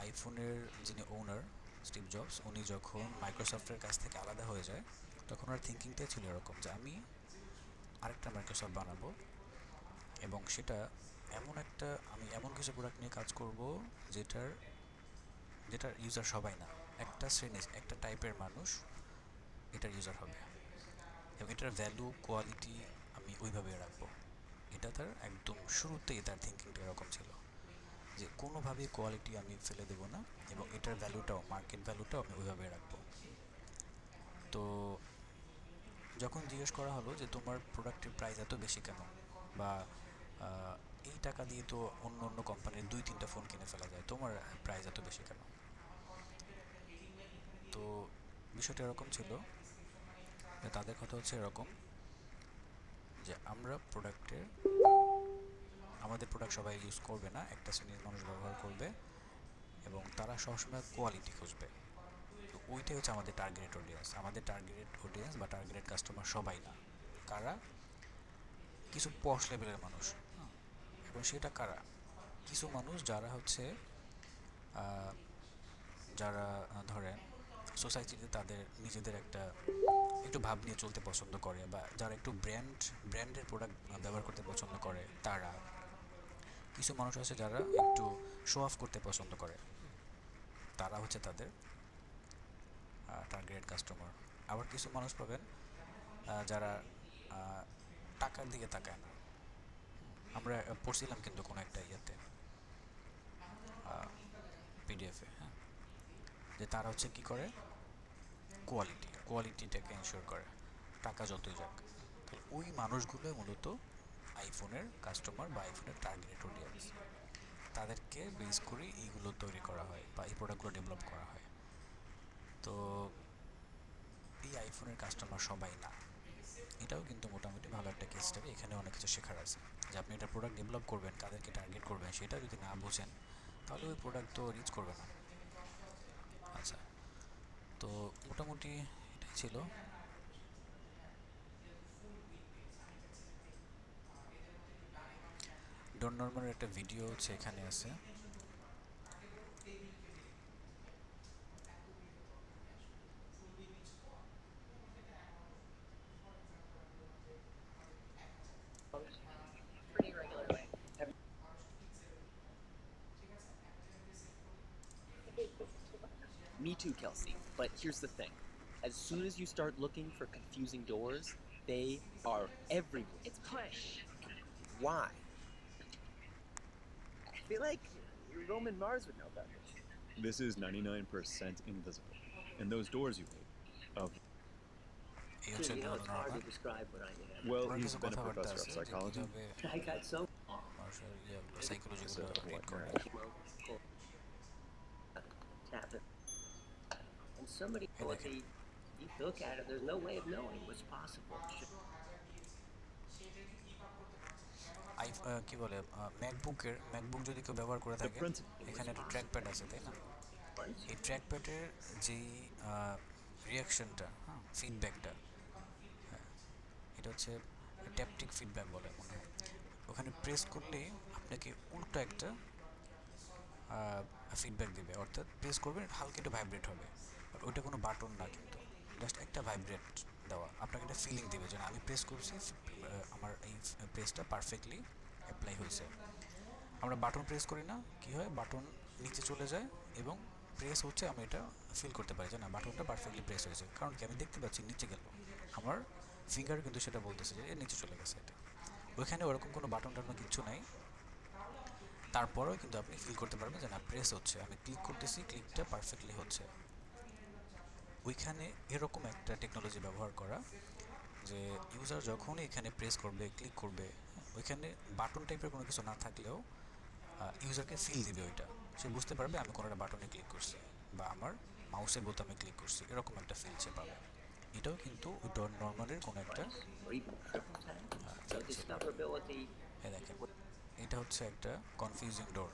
আইফোনের যিনি ওনার স্টিভ জবস, উনি যখন মাইক্রোসফটের কাছ থেকে আলাদা হয়ে যায়, তখন ওনার থিঙ্কিংটাই ছিল এরকম যে আমি আরেকটা মাইক্রোসফট বানাবো, এবং সেটা আমি এমন কিছু প্রোডাক্ট নিয়ে কাজ করব যেটার ইউজার সবাই না, একটা শ্রেণী, একটা টাইপের মানুষ এটার ইউজার হবে, এবং এটার ভ্যালু কোয়ালিটি আমি ওইভাবে রাখবো। এটা তার একদম শুরুতেই তার থিঙ্কিংটা এরকম ছিল, যে কোনোভাবেই কোয়ালিটি আমি ফেলে দেবো না, এবং এটার ভ্যালুটাও, মার্কেট ভ্যালুটাও আমি ওইভাবে রাখবো। তো যখন জিজ্ঞেস করা হলো যে তোমার প্রোডাক্টের প্রাইস এত বেশি কেন, বা এই টাকা দিয়ে তো অন্য অন্য কোম্পানির 2-3টা ফোন কিনে ফেলা যায়, তোমার প্রাইস এত বেশি কেন? তো বিষয়টা এরকম ছিল যে তাদের কথা হচ্ছে এরকম, যে আমাদের প্রোডাক্ট সবাই ইউজ করবে না, একটা শ্রেণীর মানুষ ব্যবহার করবে, এবং তারা সবসময় কোয়ালিটি খুঁজবে। তো ওইটাই হচ্ছে আমাদের টার্গেট অডিয়েন্স। আমাদের টার্গেট অডিয়েন্স বা টার্গেটেড কাস্টমার সবাই না, কারা? কিছু পশ লেভেলের মানুষ, এবং সেটা কারা? কিছু মানুষ যারা হচ্ছে যারা ধরেন সোসাইটিতে তাদের নিজেদের একটু ভাব নিয়ে চলতে পছন্দ করে, বা যারা একটু ব্র্যান্ডের প্রোডাক্ট ব্যবহার করতে পছন্দ করে তারা। কিছু মানুষ আছে যারা একটু শো অফ করতে পছন্দ করে, তারা হচ্ছে তাদের টার্গেটেড কাস্টমার। আবার কিছু মানুষ পাবেন যারা টাকার দিকে তাকায় না। আমরা পড়ছিলাম কিন্তু কোনো একটা ইয়েতে, পিডিএফে, হ্যাঁ, যে তারা হচ্ছে কি করে, কোয়ালিটিটাকে এনশিওর করে, টাকা যতই যাক। তাহলে ওই মানুষগুলো মূলত আইফোনের কাস্টমার বা আইফোনের টার্গেটেড অডিয়েন্স। তাদেরকে বেস করে এইগুলো তৈরি করা হয় বা এই প্রোডাক্টগুলো ডেভেলপ করা হয়। তো এই আইফোনের কাস্টমার সবাই না, এটাও কিন্তু মোটামুটি ভালো একটা কেস স্টাডি। এখানে অনেক কিছু শেখার আছে, যে আপনি একটা প্রোডাক্ট ডেভেলপ করবেন, কাদেরকে টার্গেট করবেন, সেটা যদি না বুঝেন তাহলে ওই প্রোডাক্ট তো রিচ করবে না। আচ্ছা, তো মোটামুটি এটাই ছিল। ডন নর্মানের একটা ভিডিও হচ্ছে এখানে আছে, Me too, Kelsey. But here's the thing. As soon as you start looking for confusing doors, they are everywhere. It's push. Why? I feel like Roman Mars would know better. This is 99% invisible. And those doors you made, এই হচ্ছে You know, Don it's hard to নর্মান। describe what I am. well, owner he's কিছু been a কথাবার্তা professor আছে of যে psychology. কীভাবে I got so মানুষের সাইকোলজিগুলো So, read what, করে। well, cool. Tap it. And somebody Hey, what look they you look at it, there's no way of knowing what's possible. কি বলে, MacBook যদি কেউ ব্যবহার করে থাকে, এখানে একটা ট্র্যাক প্যাড আছে, তাই না? এই ট্র্যাক প্যাডের যেই রিয়াকশনটা, হ্যাঁ, ফিডব্যাকটা, হ্যাঁ, এটা হচ্ছে ট্যাপটিক ফিডব্যাক বলে মনে হয়। ওখানে প্রেস করলেই আপনাকে উল্টো একটা ফিডব্যাক দেবে, অর্থাৎ প্রেস করবেন হালকা একটু ভাইব্রেট হবে, বাট ওইটা কোনো বাটন না, কিন্তু জাস্ট একটা ভাইব্রেট দেওয়া, আপনাকে একটা ফিলিং দেবে যে না আমি প্রেস করছি, আমার এই প্রেসটা পারফেক্টলি অ্যাপ্লাই হয়েছে। আমরা বাটন প্রেস করি না, কি হয় বাটন নিচে চলে যায় এবং প্রেস হচ্ছে আমি এটা ফিল করতে পারি যে না বাটনটা পারফেক্টলি প্রেস হয়েছে, কারণ কি আমি দেখতে পাচ্ছি নিচে গেল, আমার ফিঙ্গার কিন্তু সেটা বলতেছে যে নিচে চলে গেছে এটা। ওইখানে ওরকম কোনো বাটন টাটন কিছু নাই, তারপরেও কিন্তু আপনি ফিল করতে পারবেন যে না প্রেস হচ্ছে, আমি ক্লিক করতেছি, ক্লিকটা পারফেক্টলি হচ্ছে। ওইখানে এরকম একটা টেকনোলজি ব্যবহার করা যে ইউজার যখনই এখানে প্রেস করবে, ক্লিক করবে, ওইখানে বাটন টাইপের কোনো কিছু না থাকলেও ইউজারকে ফিল দিবে, ওইটা সে বুঝতে পারবে আমি কোনো একটা বাটনে ক্লিক করছি বা আমার মাউসের বোতামে ক্লিক করছি, এরকম একটা ফিল সে পাবে। এটাও কিন্তু নর্মালের কোনো একটা or even triple tap. So discoverability, দেখেন এটা হচ্ছে একটা confusing door.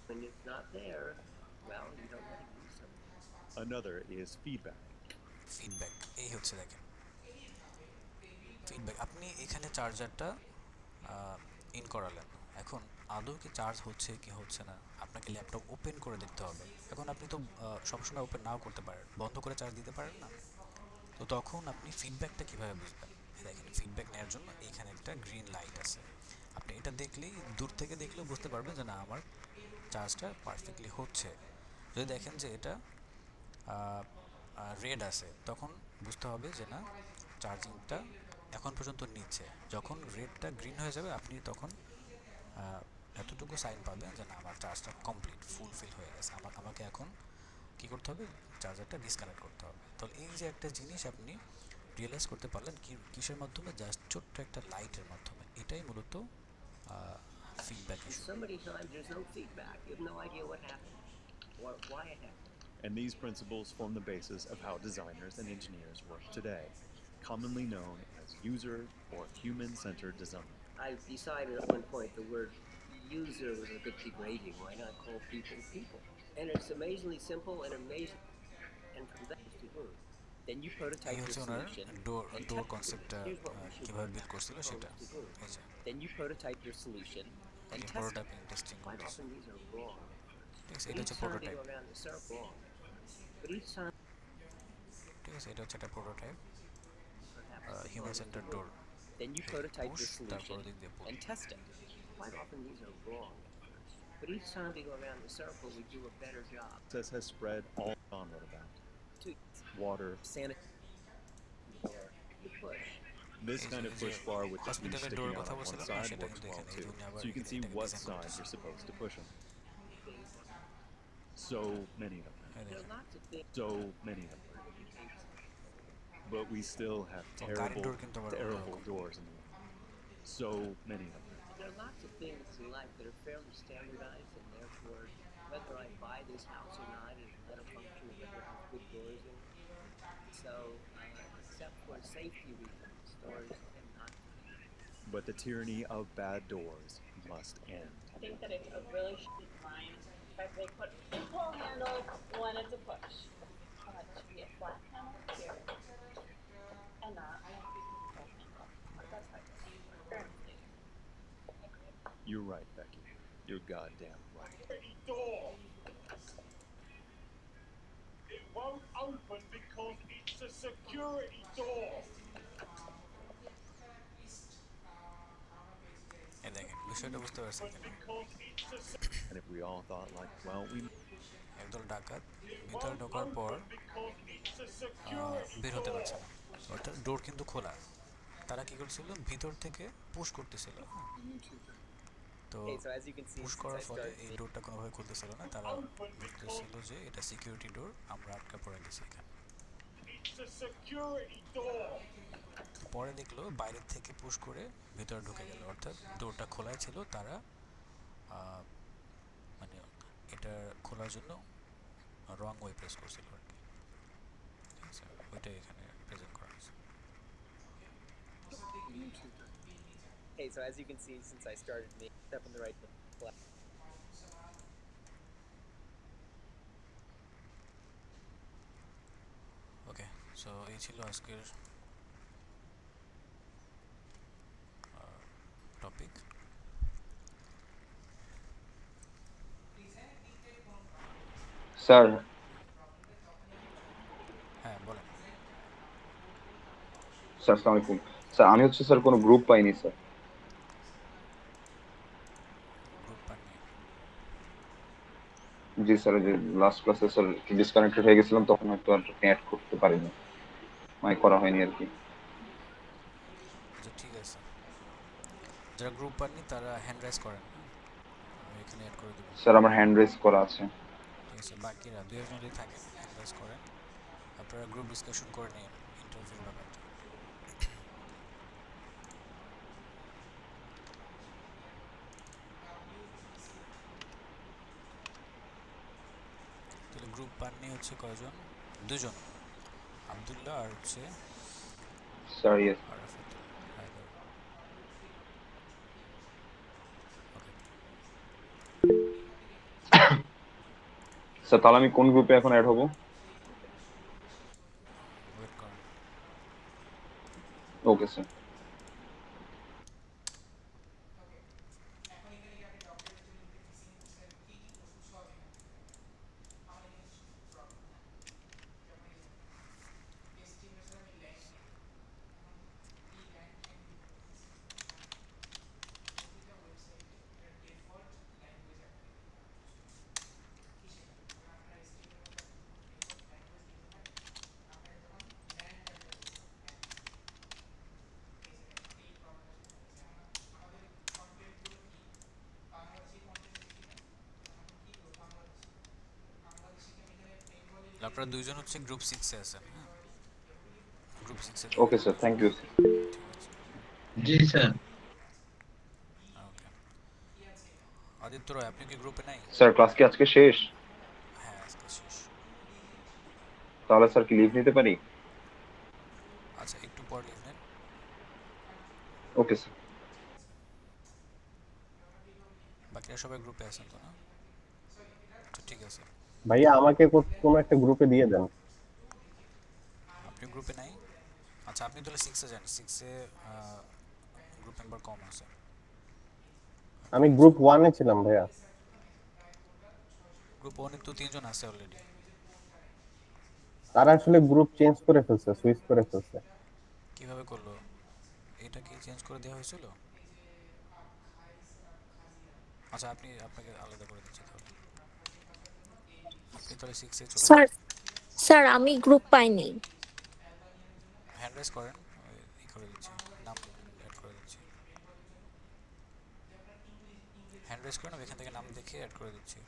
when it's not there, well, you don't want to use them. Another is feedback. Feedback, এই হচ্ছে দেখেন ফিডব্যাক। আপনি এখানে চার্জারটা ইন করালেন, এখন আদৌ কি চার্জ হচ্ছে কি হচ্ছে না আপনাকে ল্যাপটপ ওপেন করে দেখতে হবে। এখন আপনি তো সবসময় ওপেন নাও করতে পারেন, বন্ধ করে চার্জ দিতে পারেন না, তো তখন আপনি ফিডব্যাকটা কীভাবে বুঝবেন? দেখেন ফিডব্যাক নেওয়ার জন্য এখানে একটা গ্রিন লাইট আছে, আপনি এটা দেখলেই দূর থেকে দেখলেও বুঝতে পারবেন যে না আমার চার্জটা পারফেক্টলি হচ্ছে। যদি দেখেন যে এটা রেড আছে তখন বুঝতে হবে যে না চার্জিংটা এখন পর্যন্ত নিচ্ছে। যখন রেডটা গ্রিন হয়ে যাবে আপনি তখন এতটুকু সাইন পাবেন যে না আমার চার্জটা কমপ্লিট ফুলফিল হয়ে গেছে, আমাকে এখন কী করতে হবে, চার্জারটা ডিসকানেক্ট করতে হবে। তো এই যে একটা জিনিস আপনি রিয়েলাইজ করতে পারলেন কিসের মাধ্যমে, জাস্ট ছোট্ট একটা লাইটের মাধ্যমে, এটাই মূলত feedback issue. So many times there's no feedback. You have no idea what happened or why it happened. And these principles form the basis of how designers and engineers work today, commonly known as user or human-centered design. I decided at one point the word user was a bit degrading. Why not call people people? And it's amazingly simple and amazing. And from that to do. Then you এই prototype your হচ্ছে ওনার solution. Door and door test it. কনসেপ্টটা Here's what we should কীভাবে do. Build করছিল সেটা। To do. এই যে Then you prototype your solution and test it. Prototyping testing Quite করতেছে, often these are wrong. ঠিক আছে, But এটা each হচ্ছে time they prototype, go around the circle wrong. But each time ঠিক আছে, এটা হচ্ছে একটা prototype perhaps the human wrong centre to do. Door. Then you prototype push, your solution তারপর দিক দিয়ে pull. and test it. Quite often these are wrong. But each time we go around the circle, we do a better job. This has spread all on what about To water. sanitize or you push. This kind of push bar with the key হসপিটালের sticking ডোরের out কথা on one বলছিলাম না, side সেটা works কিন্তু well এখানে এই too, জন্য আবার so you can এখানে see এটাকে what ডিজাইন side করতেছে। you're supposed to push them. So many of them. এই There দেখেন are lots of things. So many of them. But we still have তো গাড়ির terrible, ডোর কিন্তু আবার terrible অন্যরকম। doors in the world. So many of them. There are lots of things in life that are fairly standardized, and therefore, whether I buy this house or not is not a function of whether it has good doors in it. So, except for safety reasons, doors tend not to be. But the tyranny of bad doors must end. I think that it's a really shitty design that they put a pull handle when it's a push. It should be a flat handle here and not a pull handle. That's how currently. You're right, Becky. You're goddamn right. Door. It won't open because it's a security door. এই দেখেন বিষয়টা বুঝতে পারছেন কিনা? Because it's a And if we all thought like, well, we একদল ডাকাত ভিতরে ঢোকার পর because it's a security বের হতে পারছে না, অর্থাৎ ডোর কিন্তু খোলা, তারা কি করছিল ভিতর থেকে পুশ করতেছিল। তো Okay, so as you can see, push since করার I ফলে started এই ডোরটা কোনোভাবে খুলতেছিল না, তারা বলতেছিল যে এটা সিকিউরিটি ডোর, আমরা আটকা পড়ে গেছি এখানে। it's a security door. পরে দেখলো বাইরের থেকে পুশ করে ভিতরে ঢুকে গেল, অর্থাৎ ডোরটা খোলাই ছিল, তারা মানে এটা খোলার জন্য রং ওয়ে প্রেস করছিল আর কি, ঠিক আছে, ওইটাই এখানে প্রেজেন্ট করা হয়েছে। Okay, so as you can see, since I started making step in the right place. Okay, so এই ছিল আজকের টপিক। স্যার হ্যাঁ বলেন। স্যার আসসালামু আলাইকুম। স্যার আমি হচ্ছে স্যার কোনো গ্রুপ পাইনি স্যার। গ্রুপ পাননি? জি স্যার, ওই যে লাস্ট ক্লাসে স্যার একটু ডিসকানেক্টেড হয়ে গেছিলাম, তখন হয়তো আর অ্যাড করতে পারিনি, মানে করা হয়নি আর কি। আচ্ছা ঠিক আছে, যারা গ্রুপ পাননি তারা হ্যান্ড রাইজ করেন, আমি এখানে অ্যাড করে দেবো। স্যার আমার হ্যান্ড রেজ করা আছে। ঠিক আছে, বাকিরা দুই একজন যদি থাকেন হ্যান্ড রাইজ করেন, আপনারা গ্রুপ ডিসকাশন করে নিন ইন্টারভিউর ব্যাপারটা। তাহলে গ্রুপ পাননি হচ্ছে কয়জন? দুজন, আব্দুল্লাহ আর হচ্ছে sir yes. Arafatul Haider. Okay, sir তাহলে আমি কোন গ্রুপে এখন অ্যাড হব? ওয়েট করেন। Okay sir. আপনারা দুইজন হচ্ছে গ্রুপ 6 এ আছেন, হ্যাঁ গ্রুপ 6 এ okay sir, thank you sir. ঠিক আছে। জি স্যার। ওকে, আদিত্য রয় আপনি কি গ্রুপে নাই? স্যার ক্লাস কি আজকে শেষ? হ্যাঁ আজকে শেষ। তাহলে স্যার কি লিভ নিতে পারি? আচ্ছা একটু পর লিভ নেন। Okay sir. বাকিরা সবাই গ্রুপে আছেন তো না? আচ্ছা ঠিক আছে। ভাইয়া আমাকে কোনো একটা গ্রুপে দিয়ে দেন। আপনি গ্রুপে নাই? আচ্ছা আপনি তাহলে 6 এ যান, 6 এ গ্রুপ মেম্বার কম আছে। আমি গ্রুপ 1 এ ছিলাম ভাইয়া। গ্রুপ 1 এ তো 3 জন আছে অলরেডি। তারা আসলে গ্রুপ চেঞ্জ করে ফেলছে, সুইচ করে ফেলছে। কিভাবে করলো? এটা কি চেঞ্জ করে দেওয়া হয়েছিল? আচ্ছা আপনাকে আলাদা করে দিচ্ছি তাহলে। আপনি তাহলে 6 এ চলে স্যার যান। স্যার আমি গ্রুপ পাইনি। হ্যান্ড রাইজ করেন, ই করে দিচ্ছি, নাম অ্যাড করে দিচ্ছি। হ্যান্ড রাইজ করেন, আমি এখান থেকে নাম দেখে অ্যাড করে দিচ্ছি।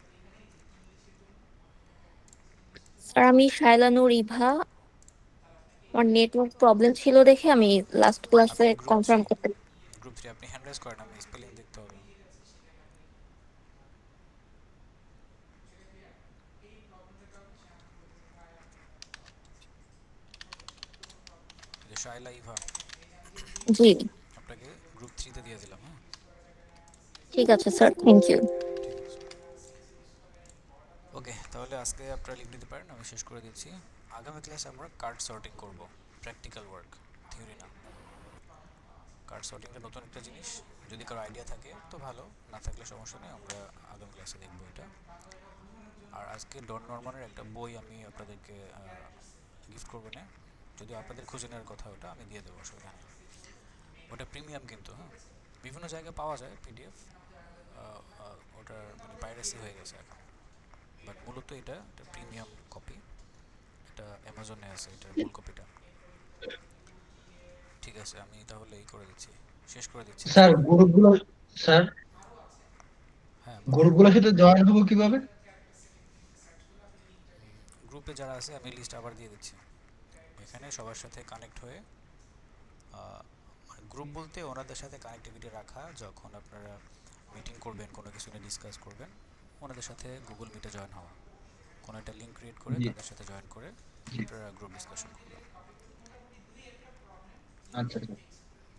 স্যার আমি শায়লানুর ইভা, আমার নেটওয়ার্ক প্রবলেম ছিল দেখে আমি লাস্ট ক্লাসে আপনি গ্রুপ 3, কনফার্ম করতে। গ্রুপ 3 আপনি হ্যান্ড রাইজ করেন, আমি স্পেলিং দেখতে হবে। যে শায়লা ইভা, জি আপনাকে গ্রুপ 3 তে দিয়ে দিলাম, হ্যাঁ ঠিক আছে স্যার, থ্যাংক ইউ। ঠিক আছে। ওকে তাহলে আজকে আপনারা লিভ নিতে পারেন, আমি শেষ করে দিচ্ছি। আগামী ক্লাসে আমরা কার্ড সর্টিং করব, প্র্যাকটিক্যাল ওয়ার্ক, থিওরি না। কার্ড সর্টিংটা নতুন একটা জিনিস, যদি কারো আইডিয়া থাকে তো ভালো, না থাকলে সমস্যা নেই, আমরা আগামী ক্লাসে দেখবো এটা। আর আজকে ডন নরমানের একটা বই আমি আপনাদেরকে গিফট করবো না, যদি আপনাদের খুঁজে নেওয়ার কথা ওটা আমি দিয়ে দেবো, অসুবিধা নেই। ওটা প্রিমিয়াম কিন্তু, হ্যাঁ বিভিন্ন জায়গায় পাওয়া যায় পিডিএফ, ওটা মানে পাইরেসি হয়ে গেছে এখন, বাট মূলত এটা একটা প্রিমিয়াম কপি, এটা অ্যামাজনে আছে এটার মূল কপিটা। ঠিক আছে আমি তাহলে এই করে দিচ্ছি, শেষ করে দিচ্ছি। স্যার গ্রুপগুলো, স্যার হ্যাঁ গ্রুপগুলোর সাথে জয়েন হবো কিভাবে? গ্রুপে যারা আছে আমি লিস্ট আবার দিয়ে দিচ্ছি, এখানে সবার সাথে কানেক্ট হয়ে, গ্রুপ বলতে ওনাদের সাথে কানেক্টিভিটি রাখা, যখন আপনারা মিটিং করবেন কোনো কিছু নিয়ে ডিসকাস করবেন, ওনাদের সাথে গুগল মিটে জয়েন হওয়া, কোনো একটা লিঙ্ক ক্রিয়েট করে জি তাদের সাথে জয়েন করে জি। আপনারা গ্রুপ ডিসকাশন করবেন। আচ্ছা স্যার।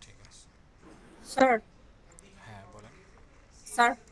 ঠিক আছে। স্যার হ্যাঁ বলেন। স্যার